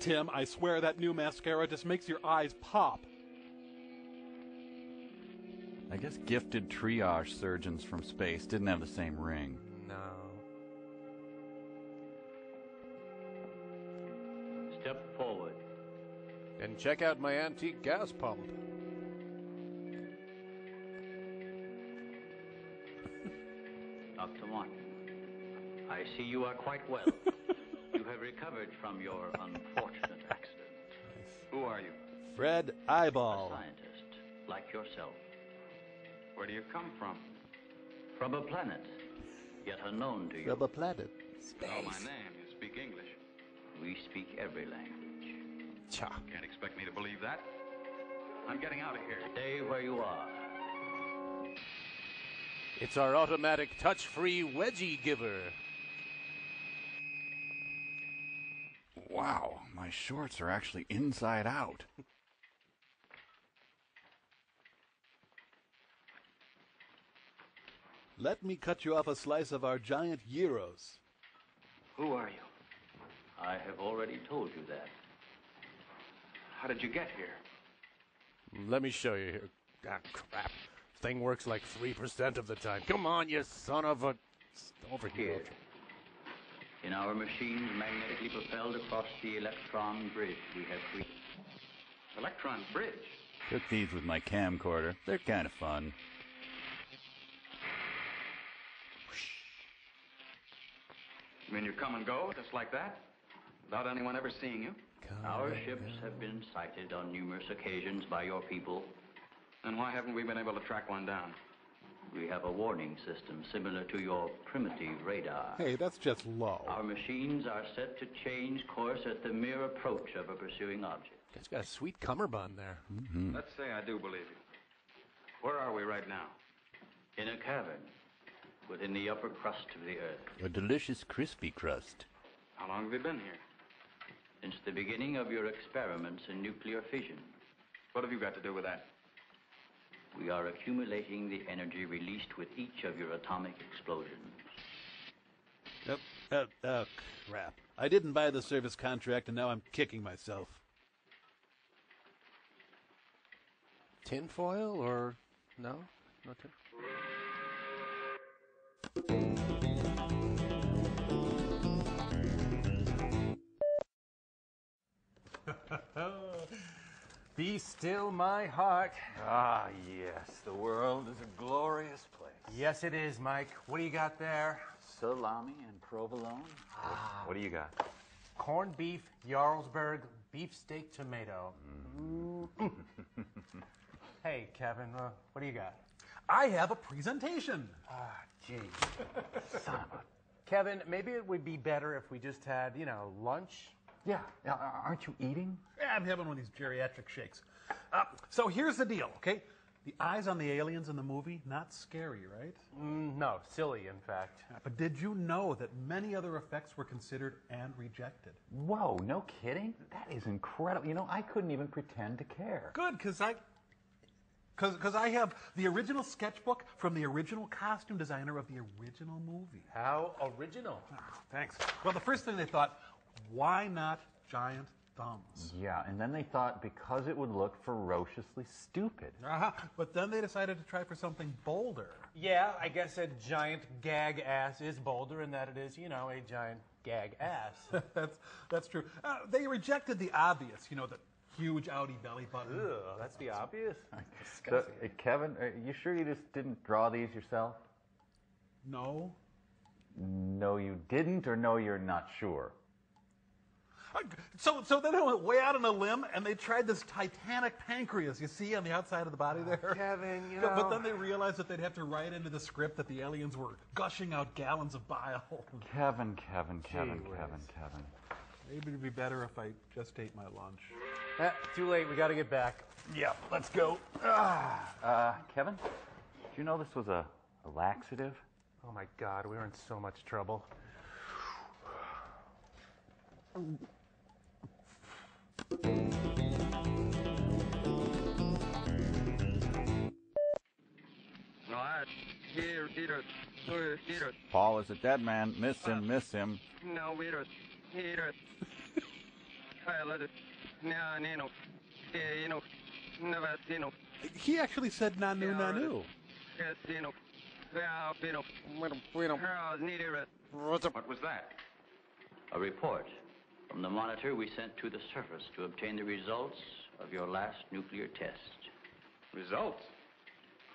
S8: Tim, I swear that new mascara just makes your eyes pop.
S6: I guess gifted triage surgeons from space didn't have the same ring.
S3: No.
S5: Step forward.
S3: And check out my antique gas pump.
S5: Dr. Martin, I see you are quite well. You have recovered from your unfortunate accident.
S10: Who are you?
S8: Fred Eyeball.
S5: A scientist, like yourself.
S10: Where do you come from?
S5: From a planet, yet unknown to you.
S8: From a planet.
S10: You know my name. You speak English.
S5: We speak every language.
S10: Can't expect me to believe that. I'm getting out of here.
S5: Stay where you are.
S3: It's our automatic touch-free wedgie giver.
S6: Wow, my shorts are actually inside out.
S8: Let me cut you off a slice of our giant gyros.
S10: Who are you?
S5: I have already told you that.
S10: How did you get here?
S3: Let me show you here. Ah, crap. Thing works like 3% of the time. Come on, you son of a... Over here.
S5: In our machines magnetically propelled across the electron bridge we have created.
S10: Electron bridge?
S6: Took these with my camcorder. They're kind of fun.
S10: You mean you come and go, just like that? Without anyone ever seeing you?
S5: Our ships have been sighted on numerous occasions by your people.
S10: Then why haven't we been able to track one down?
S5: We have a warning system similar to your primitive radar.
S8: Hey, that's just low.
S5: Our machines are set to change course at the mere approach of a pursuing object.
S3: Guy's got a sweet cummerbund there.
S6: Mm-hmm.
S10: Let's say I do believe you. Where are we right now?
S5: In a cavern within the upper crust of the earth.
S6: A delicious crispy crust.
S9: How long have you been here?
S17: Since the beginning of your experiments in nuclear fission.
S9: What have you got to do with that?
S17: We are accumulating the energy released with each of your atomic explosions.
S8: Oh, crap. I didn't buy the service contract, and now I'm kicking myself.
S3: Tinfoil or no? No tin.
S18: Be still my heart.
S1: Ah, yes. The world is a glorious place.
S18: Yes, it is, Mike. What do you got there?
S1: Salami and provolone. What do you got?
S18: Corned beef, Jarlsberg, beefsteak tomato. Hey, Kevin, what do you got?
S2: I have a presentation.
S18: Ah, gee. Kevin, maybe it would be better if we just had, lunch.
S1: Yeah. Aren't you eating?
S2: Yeah, I'm having one of these geriatric shakes. So here's the deal, okay? The eyes on the aliens in the movie, not scary, right?
S18: No, silly, in fact.
S2: But did you know that many other effects were considered and rejected?
S1: Whoa, no kidding? That is incredible. I couldn't even pretend to care.
S2: Good, because I have the original sketchbook from the original costume designer of the original movie.
S18: How original.
S2: Oh, thanks. Well, the first thing they thought, why not giant thumbs?
S1: Yeah, and then they thought because it would look ferociously stupid.
S2: But then they decided to try for something bolder.
S18: Yeah, I guess a giant gag ass is bolder in that it is, a giant gag ass.
S2: That's true. They rejected the obvious, the huge outie belly button.
S18: Ugh, that's the obvious?
S1: So, Kevin, are you sure you just didn't draw these yourself?
S2: No.
S1: No, you didn't, or no, you're not sure?
S2: So then I went way out on a limb, and they tried this titanic pancreas, you see, on the outside of the body there?
S18: Kevin,
S2: But then they realized that they'd have to write into the script that the aliens were gushing out gallons of bile.
S1: Kevin.
S2: Maybe it'd be better if I just ate my lunch.
S18: Too late, we gotta get back.
S1: Yeah, let's go. Kevin, did you know this was a laxative?
S18: Oh my God, we're in so much trouble.
S6: Paul is a dead man. Miss him.
S10: No, we're here.
S2: He actually said nanu nanu.
S9: What was that?
S17: A report from the monitor we sent to the surface to obtain the results of your last nuclear test.
S9: Results?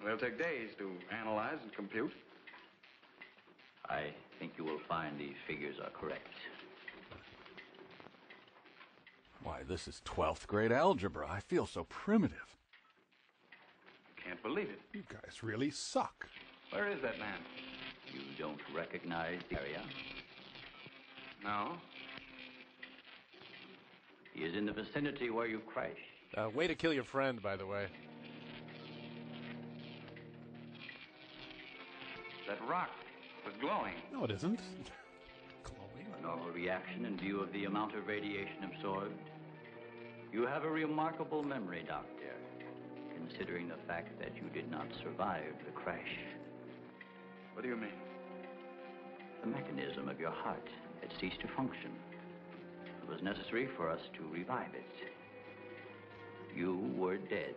S9: They'll take days to analyze and compute.
S17: I think you will find these figures are correct.
S6: Why, this is 12th grade algebra. I feel so primitive.
S9: Can't believe it.
S8: You guys really suck.
S9: Where is that man?
S17: You don't recognize the area?
S9: No.
S17: He is in the vicinity where you crashed.
S3: Way to kill your friend, by the way.
S9: That rock was glowing.
S8: No, it isn't.
S3: Glowing?
S17: A normal reaction in view of the amount of radiation absorbed. You have a remarkable memory, Doctor, considering the fact that you did not survive the crash.
S9: What do you mean?
S17: The mechanism of your heart had ceased to function. It was necessary for us to revive it. You were dead.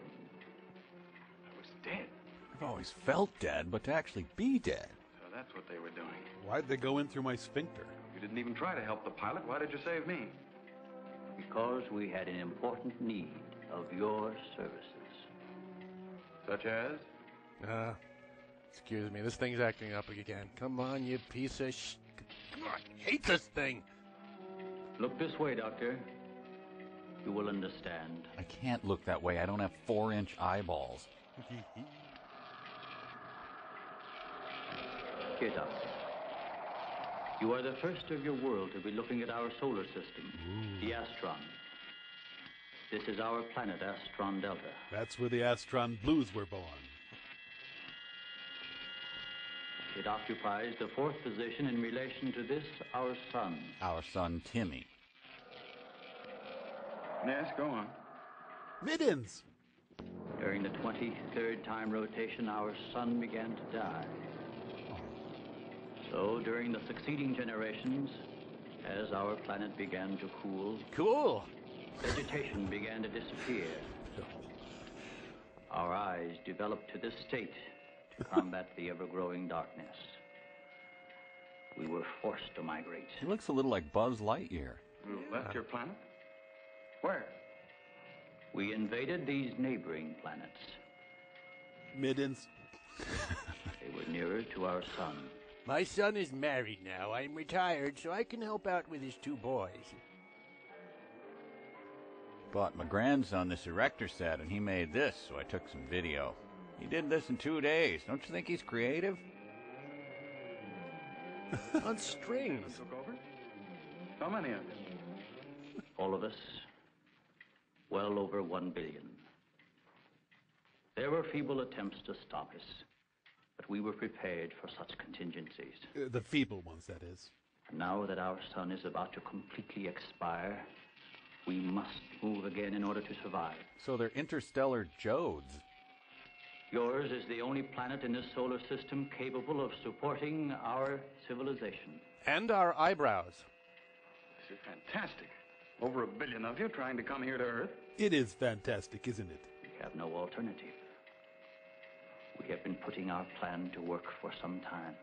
S9: I was dead.
S6: I've always felt dead, but to actually be dead.
S9: So that's what they were doing.
S8: Why'd they go in through my sphincter?
S9: You didn't even try to help the pilot. Why did you save me?
S17: Because we had an important need of your services.
S9: Such as?
S3: Excuse me, this thing's acting up again. Come on, you piece of sh... Come on, I hate this thing.
S17: Look this way, Doctor. You will understand.
S6: I can't look that way. I don't have 4-inch eyeballs.
S17: Here, Doctor. You are the first of your world to be looking at our solar system, the Astron. This is our planet, Astron Delta.
S8: That's where the Astron Blues were born.
S17: it occupies the fourth position in relation to this, our sun.
S6: Our son, Timmy.
S9: Yes, go on.
S8: Middens!
S17: During the 23rd time rotation, our sun began to die. So, during the succeeding generations, as our planet began to cool, vegetation began to disappear. Our eyes developed to this state to combat the ever-growing darkness. We were forced to migrate.
S6: He looks a little like Buzz Lightyear.
S9: You left your planet? Where?
S17: We invaded these neighboring planets.
S8: Middens.
S17: They were nearer to our sun.
S3: My son is married now. I'm retired, so I can help out with his 2 boys.
S6: Bought my grandson this erector set, and he made this, so I took some video. He did this in 2 days. Don't you think he's creative?
S3: On strings.
S9: How many of you?
S17: All of us, well over 1 billion. There were feeble attempts to stop us, but we were prepared for such contingencies.
S8: The feeble ones, that is.
S17: Now that our sun is about to completely expire, we must move again in order to survive.
S6: So they're interstellar Jodes.
S17: Yours is the only planet in this solar system capable of supporting our civilization.
S3: And our eyebrows.
S9: This is fantastic. Over 1 billion of you trying to come here to Earth.
S8: It is fantastic, isn't it?
S17: We have no alternative. We have been putting our plan to work for some time.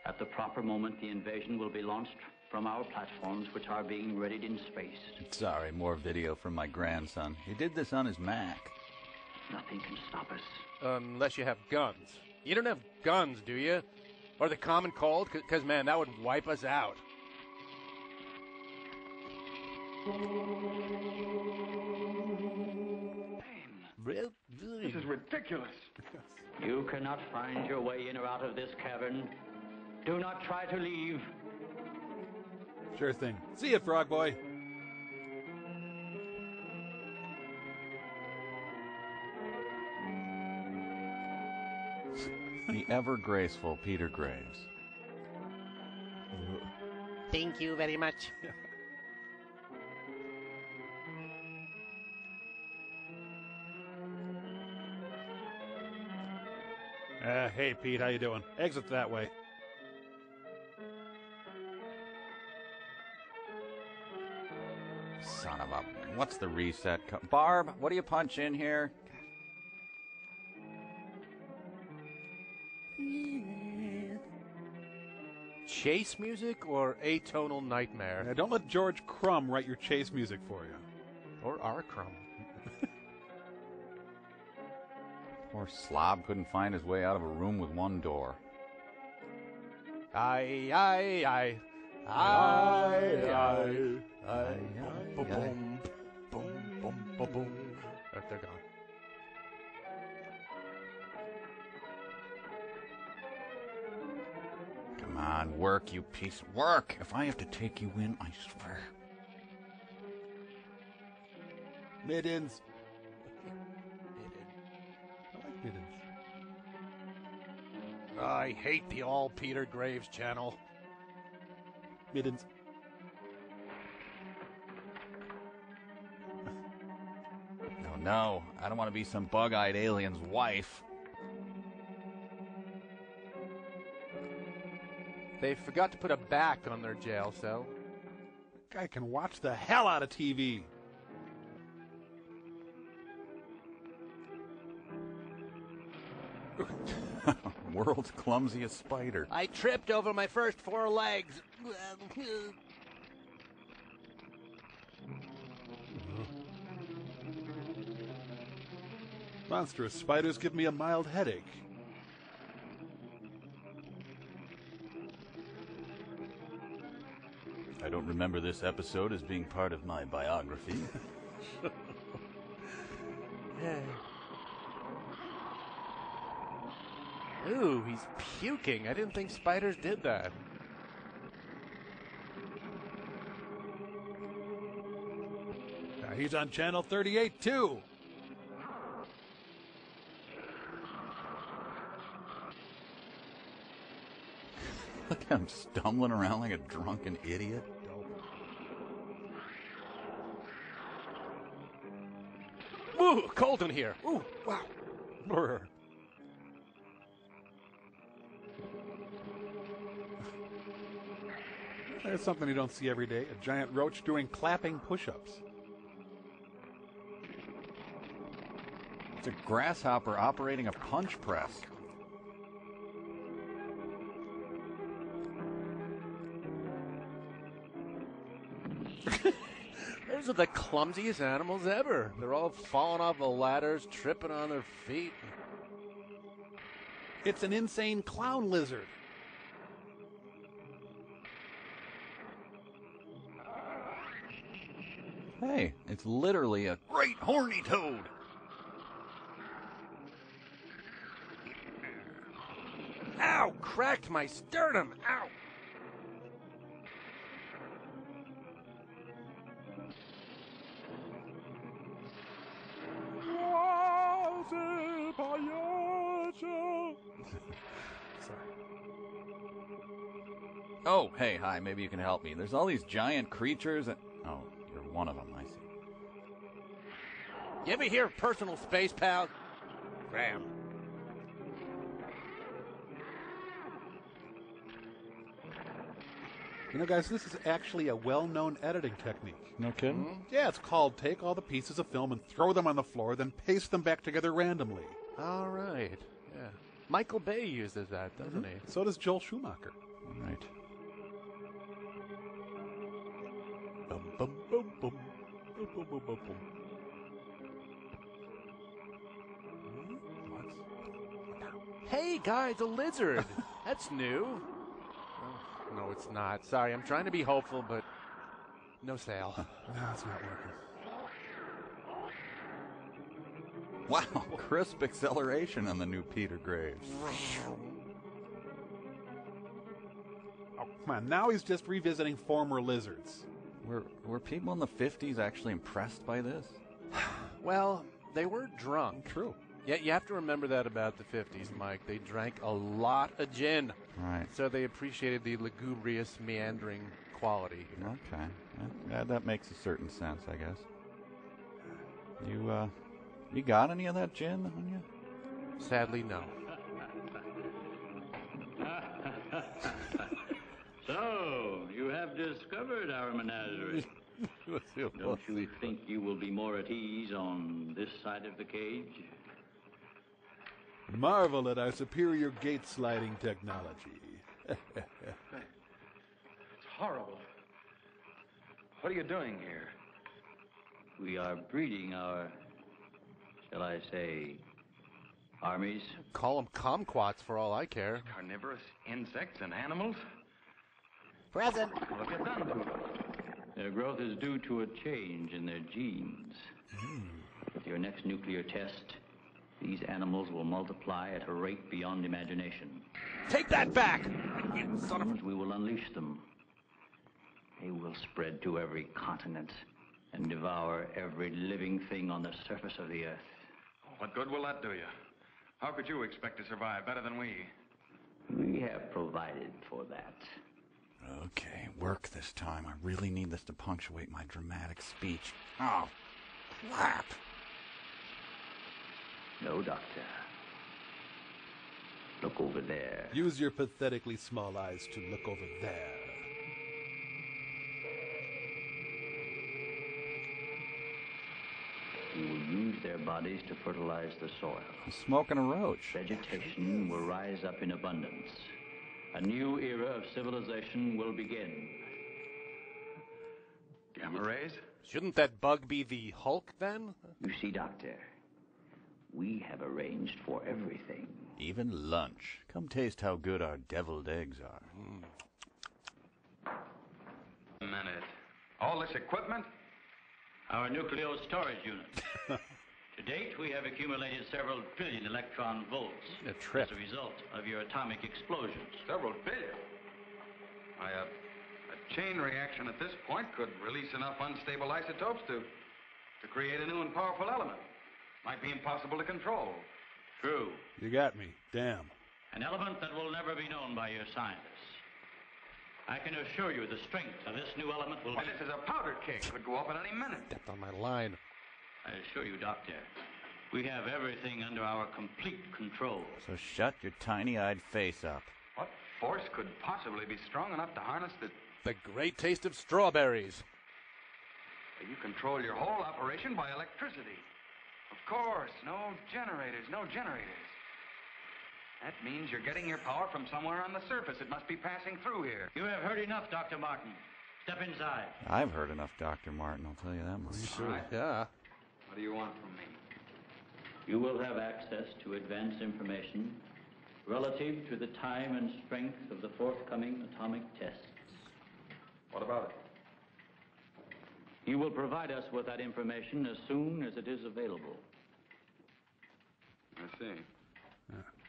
S17: At the proper moment, the invasion will be launched from our platforms, which are being readied in space.
S6: Sorry, more video from my grandson. He did this on his Mac.
S17: Nothing can stop us.
S3: Unless you have guns. You don't have guns, do you? Or the common cold? Because, man, that would wipe us out.
S9: This is ridiculous.
S17: You cannot find your way in or out of this cavern. Do not try to leave.
S8: Sure thing. See ya, Frog Boy.
S6: The ever-graceful Peter Graves.
S3: Thank you very much.
S8: Hey, Pete, how you doing? Exit that way.
S6: Son of a... What's the reset? Barb, what do you punch in here?
S3: Chase music or atonal nightmare?
S8: Now, don't let George Crumb write your chase music for you.
S3: Or our Crumb.
S6: Poor slob couldn't find his way out of a room with one door.
S3: Aye, aye, aye. Aye, aye, aye. Boom, boom, boom, boom, boom, boom. Oh, they're gone.
S6: Come on, work, you piece. Work! If I have to take you in, I swear.
S8: Middens. I like middens.
S3: I hate the all Peter Graves channel.
S8: Middens.
S6: No, I don't want to be some bug-eyed alien's wife.
S3: They forgot to put a back on their jail cell.
S8: That guy can watch the hell out of TV.
S6: World's clumsiest spider.
S3: I tripped over my first 4 legs.
S8: Monstrous spiders give me a mild headache.
S6: I don't remember this episode as being part of my biography.
S3: Ooh, he's puking. I didn't think spiders did that.
S8: He's on channel 38 too.
S6: Look at him stumbling around like a drunken idiot.
S3: Ooh, cold in here. Ooh, wow.
S8: Brr. There's something you don't see every day. A giant roach doing clapping push-ups.
S6: It's a grasshopper operating a punch press.
S3: Those are the clumsiest animals ever. They're all falling off the ladders, tripping on their feet.
S8: It's an insane clown lizard.
S6: Hey, it's literally a great horny toad.
S3: Ow! Cracked my sternum. Ow!
S6: Oh, hey, hi, maybe you can help me. There's all these giant creatures and... Oh, you're one of them, I see.
S3: You ever hear of personal space, pal? Graham.
S8: You know, guys, this is actually a well-known editing technique.
S6: No kidding?
S8: Yeah, it's called take all the pieces of film and throw them on the floor, then paste them back together randomly.
S3: All right. Yeah. Michael Bay uses that, doesn't he?
S8: So does Joel Schumacher.
S6: Right.
S8: Bum, bum, bum, bum. Bum, bum, bum, bum, bum.
S3: Hey, guys, a lizard. That's new. Oh, no, it's not. Sorry, I'm trying to be hopeful, but no sale.
S8: No, it's not working.
S6: Wow, crisp acceleration on the new Peter Graves.
S8: Oh, come on, now he's just revisiting former lizards.
S6: Were people in the 50s actually impressed by this?
S3: Well, they were drunk.
S8: True.
S3: Yeah, you have to remember that about the 50s, Mike. They drank a lot of gin.
S6: Right.
S3: So they appreciated the lugubrious, meandering quality.
S6: Okay. That makes a certain sense, I guess. You got any of that gin on you?
S3: Sadly, no.
S17: So, you have discovered our menagerie. Don't you think you will be more at ease on this side of the cage?
S8: Marvel at our superior gate sliding technology.
S9: It's horrible. What are you doing here?
S17: We are breeding our, shall I say, armies.
S3: Call them kumquats for all I care.
S9: Carnivorous insects and animals?
S3: Present.
S9: What have you done to them?
S17: Their growth is due to a change in their genes. With your next nuclear test, these animals will multiply at a rate beyond imagination.
S3: Take that back! You son of a...
S17: We will unleash them. They will spread to every continent and devour every living thing on the surface of the earth.
S9: What good will that do you? How could you expect to survive better than we?
S17: We have provided for that.
S6: Okay, work this time. I really need this to punctuate my dramatic speech. Oh, crap.
S17: No, Doctor. Look over there.
S8: Use your pathetically small eyes to look over there.
S17: We will use their bodies to fertilize the soil.
S6: I'm smoking a roach.
S17: Vegetation will rise up in abundance. A new era of civilization will begin.
S9: Gamma rays?
S3: Shouldn't that bug be the Hulk, then?
S17: You see, Doctor, we have arranged for everything.
S6: Even lunch. Come taste how good our deviled eggs are.
S9: A minute. All this equipment?
S17: Our nuclear storage unit. To date, we have accumulated several billion electron volts
S3: A trip.
S17: as a result of your atomic explosions.
S9: Several billion. A chain reaction at this point could release enough unstable isotopes to create a new and powerful element. Might be impossible to control.
S17: True.
S8: You got me. Damn.
S17: An element that will never be known by your scientists. I can assure you the strength of this new element will
S9: Well, this is a powder keg. Could go off at any minute.
S3: Stepped on my line.
S17: I assure you, Doctor, we have everything under our complete control.
S6: So shut your tiny-eyed face up.
S9: What force could possibly be strong enough to harness the...
S3: The great taste of strawberries.
S9: You control your whole operation by electricity. Of course, no generators. That means you're getting your power from somewhere on the surface. It must be passing through here.
S17: You have heard enough, Dr. Martin. Step inside.
S6: I've heard enough, Dr. Martin, I'll tell you that much.
S9: All right.
S3: Yeah.
S9: What do you want from me?
S17: You will have access to advanced information relative to the time and strength of the forthcoming atomic tests.
S9: What about it?
S17: You will provide us with that information as soon as it is available.
S9: I see.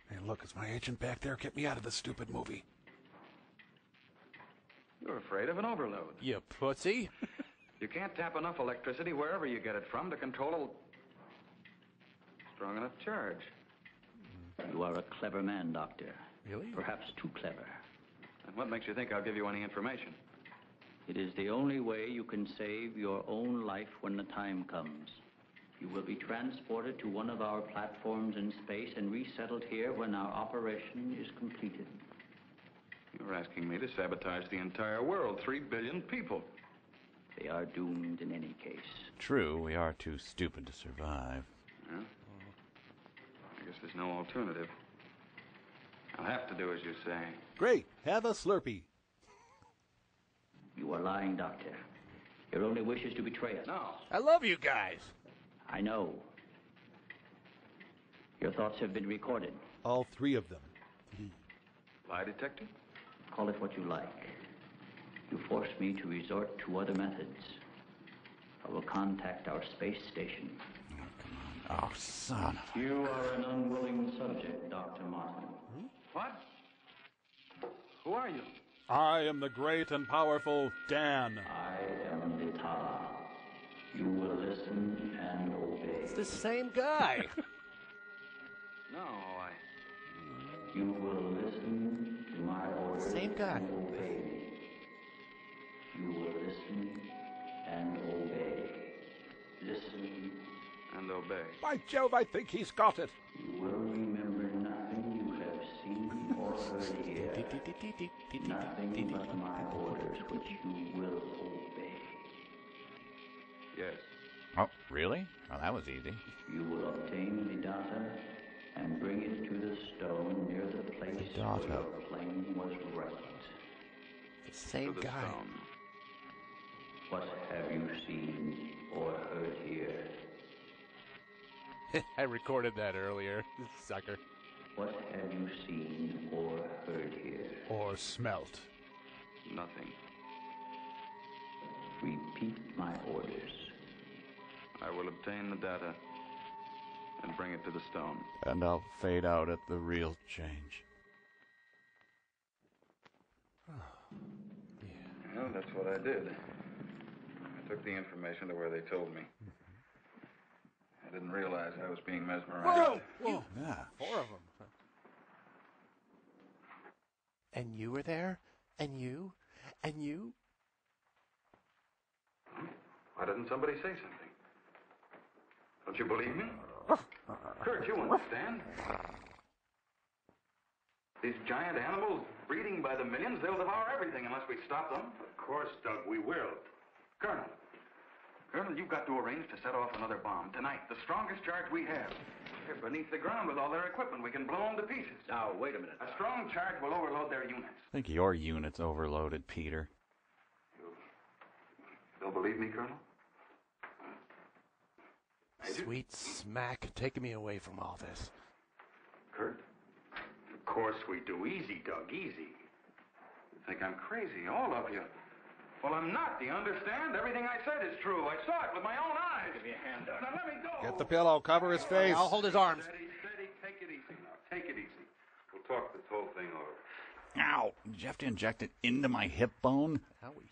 S8: Hey, look, it's my agent back there. Get me out of this stupid movie.
S9: You're afraid of an overload.
S3: You pussy.
S9: You can't tap enough electricity wherever you get it from to control a strong enough charge.
S17: You are a clever man, Doctor.
S3: Really?
S17: Perhaps too clever.
S9: And what makes you think I'll give you any information?
S17: It is the only way you can save your own life when the time comes. You will be transported to one of our platforms in space and resettled here when our operation is completed.
S9: You're asking me to sabotage the entire world, 3 billion people.
S17: They are doomed in any case.
S6: True, we are too stupid to survive.
S9: Yeah? I guess there's no alternative. I'll have to do as you say.
S8: Great. Have a Slurpee.
S17: You are lying, Doctor. Your only wish is to betray us.
S9: No.
S3: I love you guys.
S17: I know. Your thoughts have been recorded.
S8: All 3 of them.
S9: Lie detector?
S17: Call it what you like. You force me to resort to other methods. I will contact our space station.
S6: Oh, son of
S17: You are an unwilling subject, Dr. Martin.
S9: What? Who are you?
S8: I am the great and powerful Dan.
S17: I am Vitala. You will listen and obey.
S3: It's the same guy.
S9: No,
S17: You will listen to my orders.
S3: Same guy.
S17: And obey me. You will listen and obey. Listen.
S9: And obey.
S8: By Jove, I think he's got it.
S17: You will remember nothing you have seen or heard here. Nothing but my orders, which you will obey.
S9: Yes.
S6: Oh, really? Well, that was easy.
S17: You will obtain the data and bring it to the stone near the place where your plane was wrecked.
S3: The same
S9: To the
S3: guy.
S9: stone.
S17: What have you seen or heard here?
S3: I recorded that earlier. Sucker.
S17: What have you seen or heard here?
S8: Or smelt.
S9: Nothing.
S17: Repeat my orders.
S9: I will obtain the data and bring it to the stone.
S6: And I'll fade out at the real change.
S9: Well, that's what I did. I took the information to where they told me. I didn't realize I was being mesmerized.
S3: Whoa!
S6: Yeah.
S3: 4 of them. And you were there? And you? And you?
S9: Why didn't somebody say something? Don't you believe me? Kurt, you understand. These giant animals breeding by the millions, they'll devour everything unless we stop them.
S13: Of course, Doug, we will.
S9: Colonel, you've got to arrange to set off another bomb tonight. The strongest charge we have. They're beneath the ground with all their equipment. We can blow them to pieces.
S17: Now, wait a minute.
S9: A strong charge will overload their units.
S6: I think your unit's overloaded, Peter.
S9: You'll believe me, Colonel?
S3: Sweet smack, taking me away from all this.
S9: Kurt?
S13: Of course we do. Easy, Doug, easy.
S9: You think I'm crazy, all of you. Well, I'm not. Do you understand? Everything I said is true. I saw it with my own eyes.
S17: Give me a hand, Doug.
S9: Now let me go.
S8: Get the pillow. Cover his face.
S3: I'll hold his arms.
S9: Steady. Take it easy now. Take it easy. We'll talk this whole thing over.
S6: Ow! Did you have to inject it into my hip bone?
S3: Howie.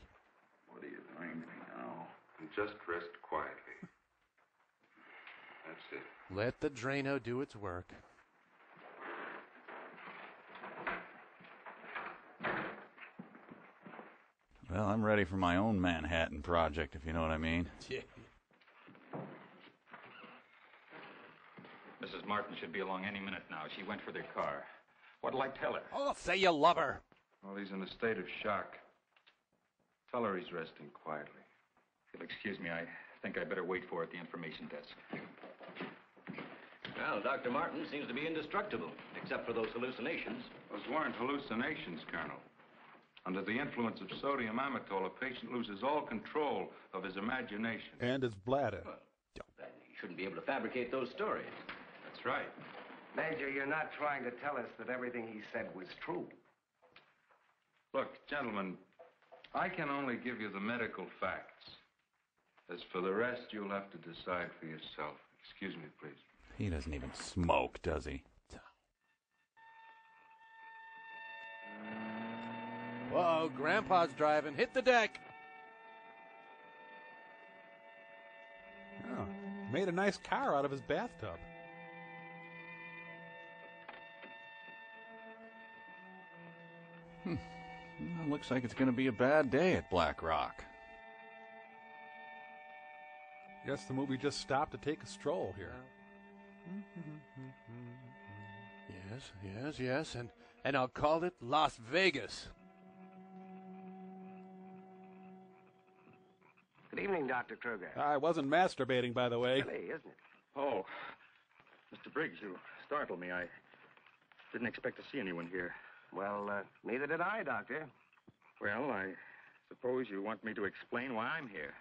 S9: What are you doing to me now? Just rest quietly. That's it.
S3: Let the Drano do its work.
S6: Well, I'm ready for my own Manhattan project, if you know what I mean.
S3: Yeah.
S14: Mrs. Martin should be along any minute now. She went for their car. What'll I tell her?
S3: Oh, say you love her.
S7: Well, he's in a state of shock. Tell her he's resting quietly.
S14: If you'll excuse me, I think I'd better wait for her at the information desk.
S11: Well, Dr. Martin seems to be indestructible, except for those hallucinations.
S7: Those weren't hallucinations, Colonel. Under the influence of sodium amytal, a patient loses all control of his imagination.
S8: And his bladder.
S11: Well, then you shouldn't be able to fabricate those stories.
S7: That's right.
S16: Major, you're not trying to tell us that everything he said was true.
S7: Look, gentlemen, I can only give you the medical facts. As for the rest, you'll have to decide for yourself. Excuse me, please.
S6: He doesn't even smoke, does he?
S3: Whoa, Grandpa's driving. Hit the deck.
S8: Oh, made a nice car out of his bathtub.
S6: Well, looks like it's going to be a bad day at Black Rock.
S8: Guess the movie just stopped to take a stroll here.
S3: Yes, and I'll call it Las Vegas.
S16: Good evening, Dr. Kruger.
S8: I wasn't masturbating, by the way.
S16: Silly, isn't it?
S14: Oh, Mr. Briggs, you startled me. I didn't expect to see anyone here.
S16: Well, neither did I, Doctor.
S14: Well, I suppose you want me to explain why I'm here.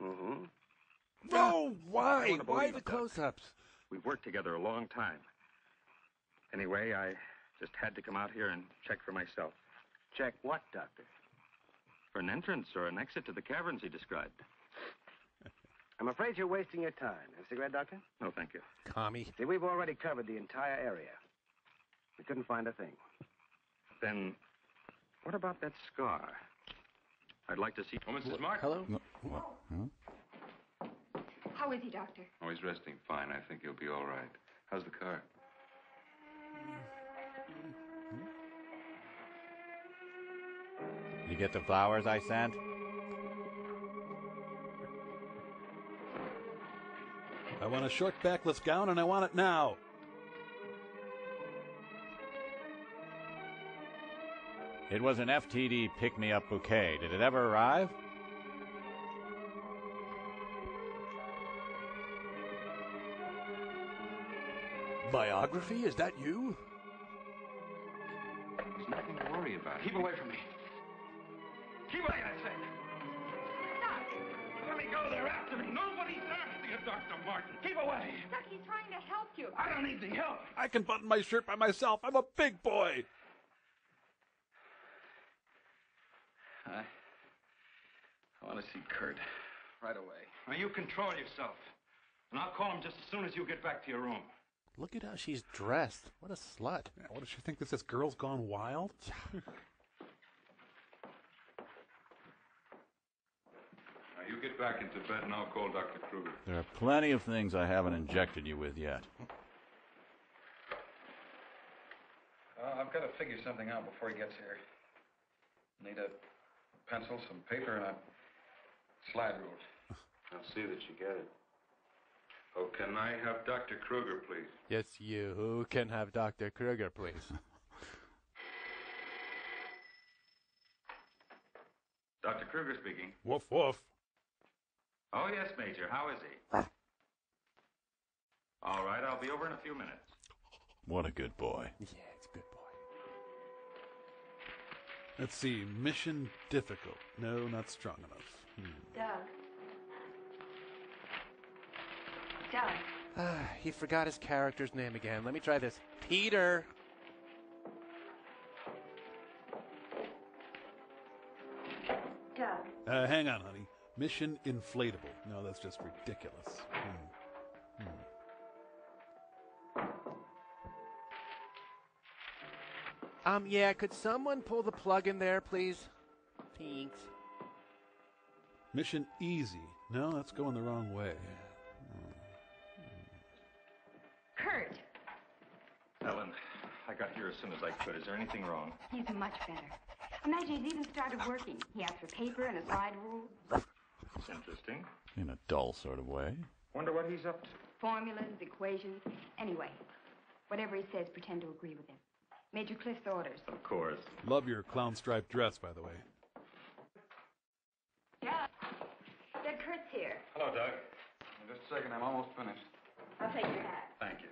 S16: Mm-hmm.
S3: No, why?
S14: I want to
S3: Why
S14: believe
S3: the
S14: it, Doc.
S3: close-ups?
S14: We've worked together a long time. Anyway, I just had to come out here and check for myself.
S16: Check what, Doctor?
S14: For an entrance or an exit to the caverns he described.
S16: I'm afraid you're wasting your time. Have a cigarette, Doctor?
S14: No, thank you.
S3: Commie.
S16: See, we've already covered the entire area. We couldn't find a thing.
S14: Then, what about that scar? I'd like to see...
S7: Oh, Mrs. Martin.
S3: Hello?
S6: What? Huh?
S12: How is he, Doctor?
S7: Oh, he's resting fine. I think he'll be all right. How's the car?
S1: You get the flowers I sent?
S8: I want a short backless gown, and I want it now.
S1: It was an FTD pick-me-up bouquet. Did it ever arrive?
S3: Biography? Is that you?
S7: There's nothing to worry about.
S9: Keep away from me. Keep away, I said. Let me go. They're after me. Nobody's after you, Dr. Martin. Keep away.
S12: Doc, he's trying to help you.
S9: I don't need the help.
S8: I can button my shirt by myself. I'm a big boy.
S9: I want to see Kurt right away. Now, you control yourself. And I'll call him just as soon as you get back to your room.
S3: Look at how she's dressed. What a slut.
S8: Yeah, what does she think? This is Girls Gone Wild?
S7: Now, you get back into bed and I'll call Dr. Kruger.
S6: There are plenty of things I haven't injected you with yet.
S9: I've got to figure something out before he gets here. Need a pencil, some paper, and a slide rule.
S7: I'll see that you get it. Oh, can I have Dr. Kruger, please?
S3: Yes, you. Who can have Dr. Kruger, please?
S14: Dr. Kruger speaking.
S8: Woof, woof.
S14: Oh, yes, Major. How is he? All right, I'll be over in a few minutes.
S6: What a good boy.
S3: Yeah, it's a good boy.
S8: Let's see. Mission difficult. No, not strong enough.
S12: Doug. Doug.
S3: He forgot his character's name again. Let me try this. Peter.
S12: Doug.
S8: Hang on, honey. Mission inflatable. No, that's just ridiculous.
S3: Yeah, could someone pull the plug in there, please? Thanks.
S8: Mission easy. No, that's going the wrong way.
S12: Kurt.
S14: Ellen, I got here as soon as I could. Is there anything wrong?
S12: He's much better. Imagine he's even started working. He asked for paper and a slide rule.
S14: That's interesting.
S6: In a dull sort of way.
S14: Wonder what he's up to.
S12: Formulas, equations. Anyway, whatever he says, pretend to agree with him. Major Cliff's orders.
S14: Of course.
S8: Love your clown striped dress, by the way.
S12: Yeah. Doug Kurt's here.
S9: Hello, Doug. Just a second, I'm almost finished.
S12: I'll take your hat.
S9: Thank you.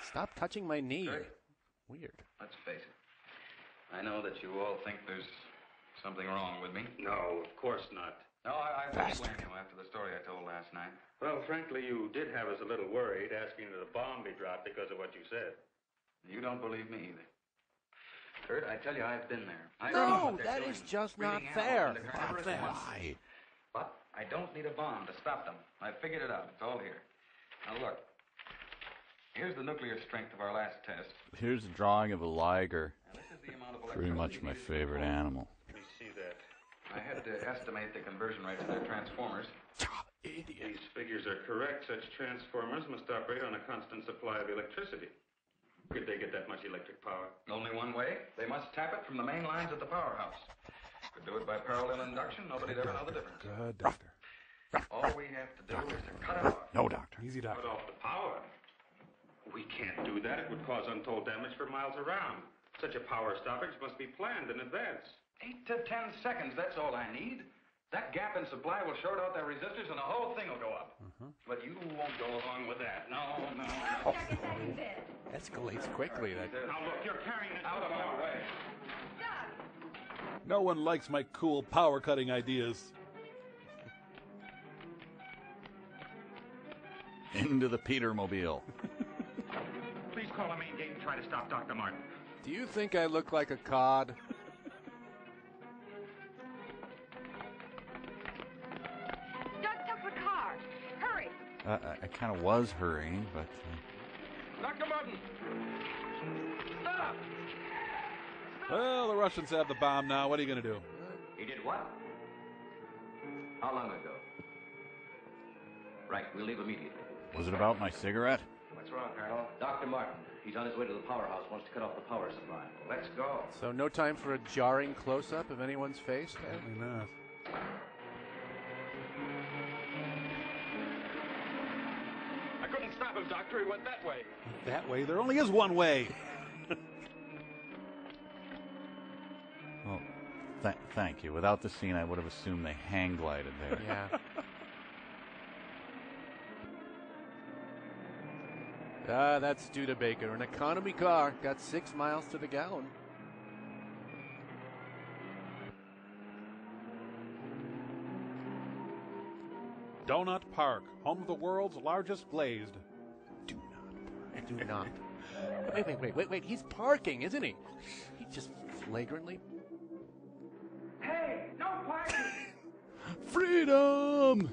S3: Stop touching my knee.
S9: Good.
S3: Weird.
S9: Let's face it. I know that you all think there's something wrong with me.
S14: No, of course not.
S9: No, I wouldn't blame you after the story I told last night.
S14: Well, frankly, you did have us a little worried, asking that a bomb be dropped because of what you said.
S9: You don't believe me either. Kurt, I tell you, I've been there.
S3: No, that is just not fair.
S9: Not fair. Why? But I don't need a bomb to stop them. I've figured it out. It's all here. Now look. Here's the nuclear strength of our last test.
S6: Here's a drawing of a liger.
S9: Now, this is the amount of
S6: Pretty much my favorite animal.
S14: Let me see that.
S9: I had to estimate the conversion rates of their transformers.
S14: These figures are correct. Such transformers must operate on a constant supply of electricity. Could they get that much electric power?
S9: Only one way. They must tap it from the main lines at the powerhouse. Could do it by parallel induction. Nobody'd ever know the difference.
S8: Good, doctor.
S9: All we have to do is to cut it off.
S6: No, doctor.
S8: Easy, doctor.
S14: Cut off the power. We can't do that. It would cause untold damage for miles around. Such a power stoppage must be planned in advance.
S9: 8 to 10 seconds, that's all I need. That gap in supply will short out their resistors and the whole thing will go up. But you won't go along with that. No.
S3: Escalates quickly.
S14: Now look, you're carrying it
S9: Out of my way.
S8: No one likes my cool power cutting ideas.
S6: Into the Petermobile.
S14: Please call a main gate and try to stop Dr. Martin.
S3: Do you think I look like a cod?
S12: Doug took the car. Hurry.
S6: I kind of was hurrying, but...
S9: Dr. Martin! Stop!
S8: Well, the Russians have the bomb now. What are you going to do?
S11: He did what? How long ago? Right, we'll leave immediately.
S6: Was it about my cigarette?
S11: What's wrong, Colonel? Dr. Martin. He's on his way to the powerhouse, wants to cut off the power supply. Let's go.
S3: So no time for a jarring close-up of anyone's face?
S8: Certainly not.
S13: I couldn't stop him, Doctor. He went that way.
S8: That way? There only is one way.
S6: Well, thank you. Without the scene, I would have assumed they hang glided there.
S3: Yeah. That's Studebaker, an economy car. Got 6 miles to the gallon.
S8: Donut Park, home of the world's largest glazed.
S3: Do not. Wait. He's parking, isn't he? He just flagrantly...
S16: Hey, no parking!
S6: Freedom!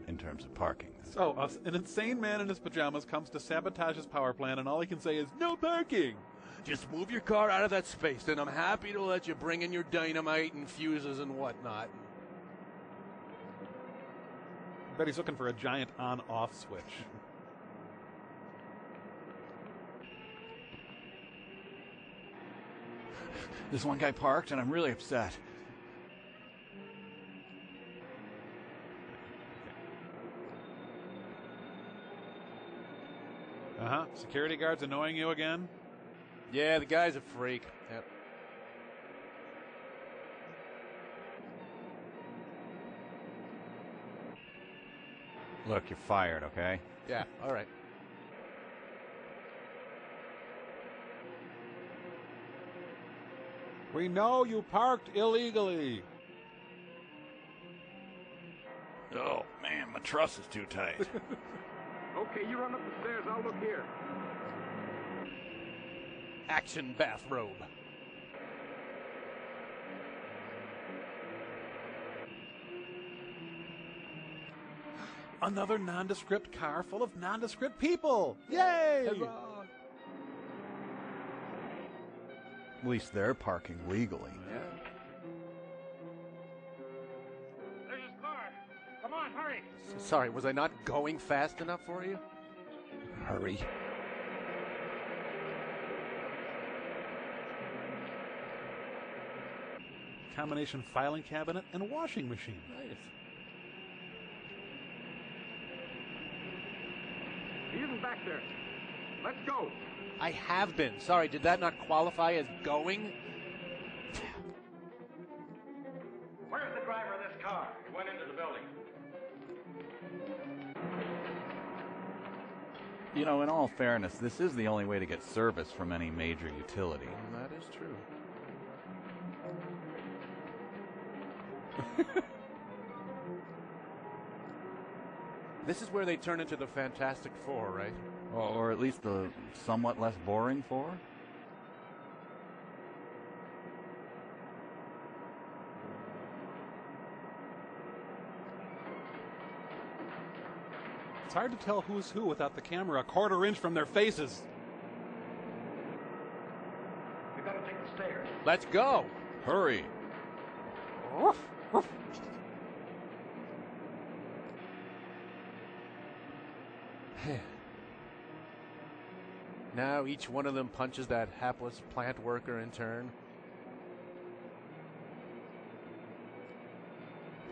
S6: In terms of parking.
S8: So, an insane man in his pajamas comes to sabotage his power plant, and all he can say is, no parking!
S3: Just move your car out of that space, then I'm happy to let you bring in your dynamite and fuses and whatnot.
S8: I bet he's looking for a giant on-off switch.
S6: This one guy parked, and I'm really upset.
S8: Uh-huh. Security guards annoying you again?
S3: Yeah, the guy's a freak. Yep.
S6: Look, you're fired, okay?
S3: Yeah, all right.
S8: We know you parked illegally.
S6: Oh, man, my truss is too tight.
S13: Okay, you run up the stairs. I'll look here.
S3: Action bathrobe.
S8: Another nondescript car full of nondescript people. Yay!
S3: Huzzah.
S6: At least they're parking legally.
S3: Yeah.
S13: There's his car. Come on, hurry.
S3: Sorry, was I not going fast enough for you?
S6: Hurry.
S8: combination filing cabinet and washing machine.
S3: Nice.
S10: He isn't back there. Let's go.
S3: I have been. Sorry, did that not qualify as going?
S10: Where's the driver of this car?
S9: He went into the building.
S1: You know, in all fairness, this is the only way to get service from any major utility.
S3: That is true. This is where they turn into the Fantastic Four, right?
S1: Or at least the somewhat less boring four?
S8: It's hard to tell who's who without the camera a quarter inch from their faces.
S10: We gotta take the stairs.
S3: Let's go.
S1: Hurry.
S3: Now each one of them punches that hapless plant worker in turn.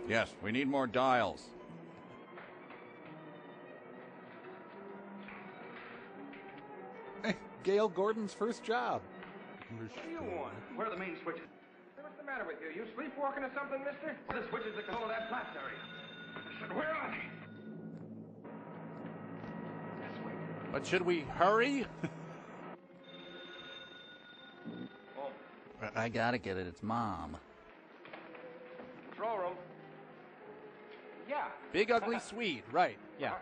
S1: Yes, we need more dials.
S8: Gail Gordon's first job.
S10: What do you want? Where are the main switches? Hey, what's the matter with you? You sleepwalking or something, mister? The switches that control that blast area. I said, where are they?
S3: But should we hurry?
S1: I gotta get it. It's Mom.
S10: Control room. Yeah.
S3: Big Ugly Swede, right. Yeah.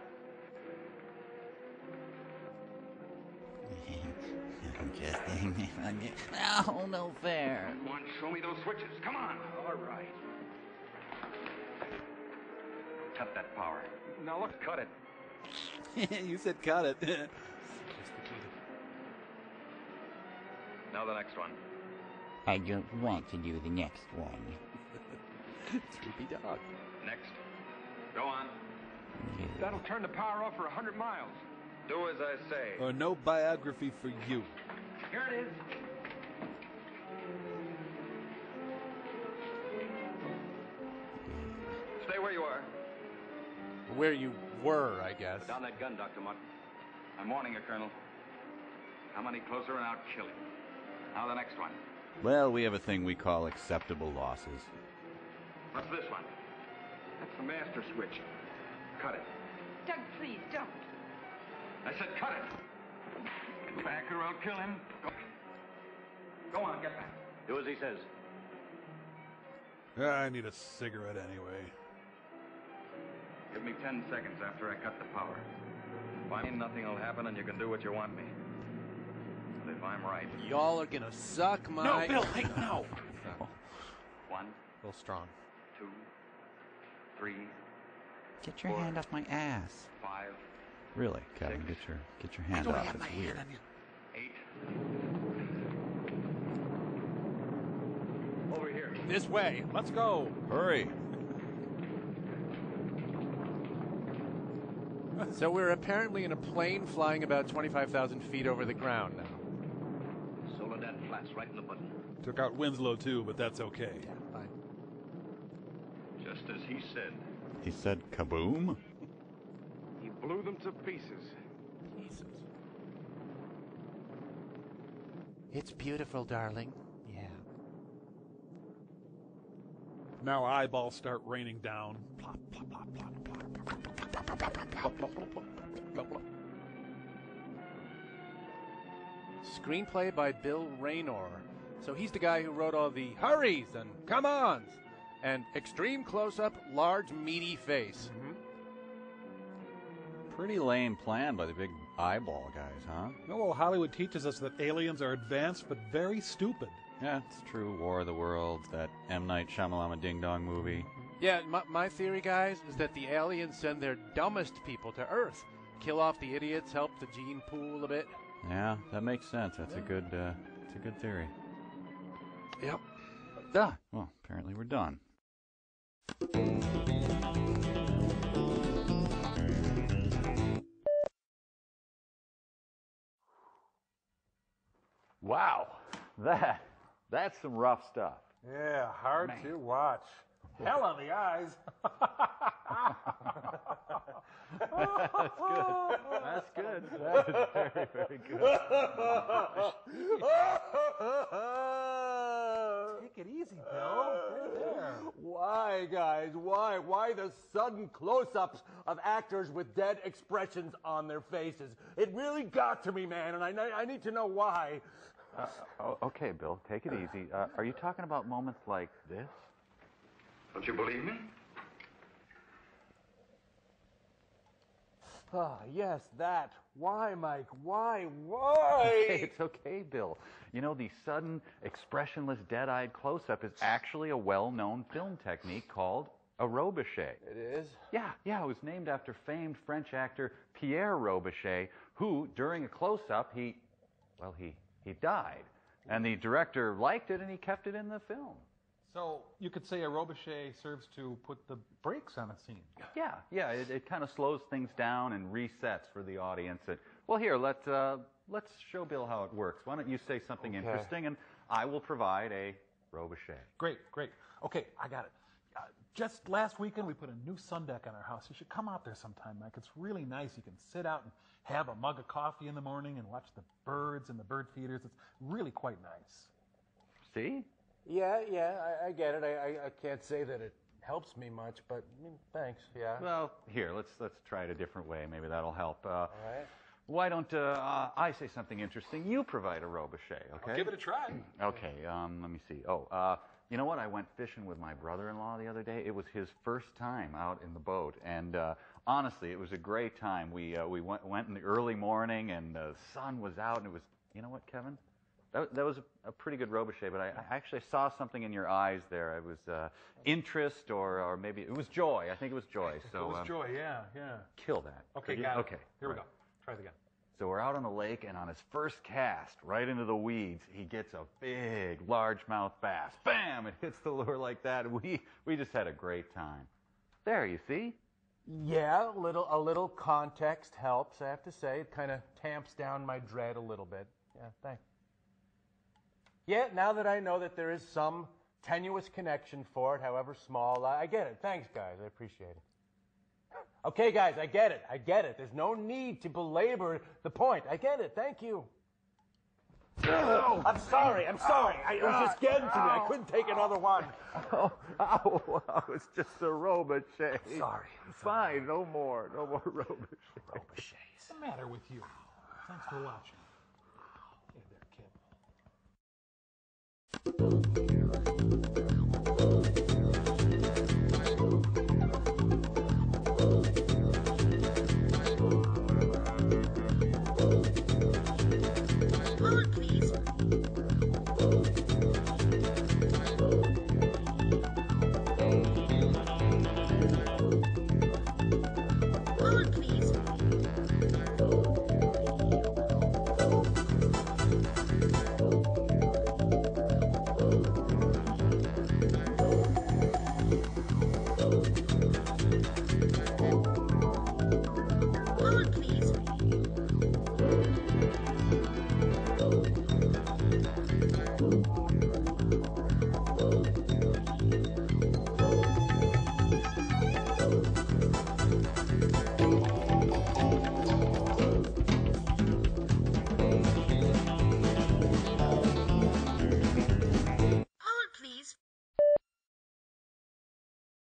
S1: Oh, no fair.
S10: Come on, show me those switches. Come on. All right. Cut that power. Now look, cut it.
S8: You said cut it.
S10: Now the next one.
S19: I don't want to do the next one.
S3: Droopy dog.
S10: Next. Go on.
S9: That'll turn the power off for 100 miles.
S10: Do as I say.
S8: Or no biography for you.
S10: Here it is. Stay where you are.
S3: Where you were, I guess.
S10: Put down that gun, Dr. Martin. I'm warning you, Colonel. Come any closer and I'll kill you. Now the next one.
S1: Well, we have a thing we call acceptable losses.
S10: What's this one? That's the master switch. Cut it.
S12: Doug, please, don't.
S10: I said cut it. Get back or I'll kill him. Go on, get back. Do as he says.
S8: I need a cigarette anyway.
S10: Give me 10 seconds after I cut the power. If I mean, nothing will happen and you can do what you want me. But if I'm right...
S3: Y'all are gonna suck my...
S8: No, Bill, hey, no!
S10: 1.
S3: A little strong.
S10: 2. 3.
S19: Get your hand off my ass.
S10: 5.
S1: Really, Kevin, get your hand off. It's weird.
S10: 8. Over here.
S3: This way.
S8: Let's go.
S1: Hurry.
S3: So we're apparently in a plane flying about 25,000 feet over the ground now.
S10: Soledad Flats, right in the button.
S8: Took out Winslow too, but that's okay.
S3: Yeah, fine.
S10: Just as he said.
S1: He said kaboom?
S9: He blew them to pieces.
S3: Jesus. It's beautiful, darling. Yeah.
S8: Now eyeballs start raining down. Plop, plop, plop, plop, plop.
S3: Screenplay by Bill Raynor. So he's the guy who wrote all the hurries and come-ons and extreme close-up, large, meaty face.
S8: Mm-hmm.
S1: Pretty lame plan by the big eyeball guys, huh?
S8: No, well, Hollywood teaches us that aliens are advanced but very stupid.
S1: Yeah, it's true. War of the Worlds, that M. Night Shyamalan Ding Dong movie.
S3: Yeah, my theory, guys, is that the aliens send their dumbest people to Earth. Kill off the idiots, help the gene pool a bit.
S1: Yeah, that makes sense. That's a good theory.
S3: Yep.
S1: Well, apparently we're done. Wow, that's some rough stuff.
S2: Yeah, hard to watch. Hell on the eyes.
S1: That's good. That is very, very good.
S2: Take it easy, Bill. There.
S18: Why, guys? Why? Why the sudden close-ups of actors with dead expressions on their faces? It really got to me, man, and I need to know why.
S1: Okay, Bill, take it easy. Are you talking about moments like this?
S9: Don't you believe me?
S18: Ah, yes, that. Why, Mike? Why?
S1: Okay, it's okay, Bill. You know, the sudden, expressionless, dead-eyed close-up is actually a well-known film technique called a Robuchet.
S18: It is?
S1: Yeah, it was named after famed French actor Pierre Robuchet, who, during a close-up, he died. And the director liked it, and he kept it in the film.
S2: So you could say a Robuchet serves to put the brakes on a scene.
S1: Yeah, it kind of slows things down and resets for the audience. Well, here, let's show Bill how it works. Why don't you say something interesting, and I will provide a Robuchet.
S2: Great. Okay, I got it. Just last weekend, we put a new sun deck on our house. You should come out there sometime, Mike. It's really nice. You can sit out and have a mug of coffee in the morning and watch the birds and the bird feeders. It's really quite nice.
S1: See?
S18: Yeah, I get it. I can't say that it helps me much, but thanks, yeah.
S1: Well, here, let's try it a different way. Maybe that'll help.
S18: All right.
S1: Why don't I say something interesting? You provide a Robuchet, okay?
S2: I'll give it a try.
S1: Okay, let me see. You know what? I went fishing with my brother-in-law the other day. It was his first time out in the boat, and honestly, it was a great time. We went in the early morning, and the sun was out, and it was, you know what, Kevin? That was a pretty good Robuchet, but I actually saw something in your eyes there. It was interest, or maybe it was joy. I think it was joy. So
S2: it was joy, yeah.
S1: Kill that.
S2: Okay, got it.
S1: Okay.
S2: Here we go. Try it again.
S1: So we're out on the lake, and on his first cast, right into the weeds, he gets a big, largemouth bass. Bam! It hits the lure like that, and we just had a great time. There, you see?
S18: Yeah, a little context helps, I have to say. It kind of tamps down my dread a little bit. Yeah, thanks. Yeah, now that I know that there is some tenuous connection for it, however small, I get it. Thanks, guys. I appreciate it. Okay, guys, I get it. There's no need to belabor the point. I get it. Thank you. I'm sorry. It was just getting to me. I couldn't take another one.
S1: It's just a Robuchet.
S18: Sorry.
S1: Fine, no more Robuchet.
S2: What's the matter with you? Thanks for watching.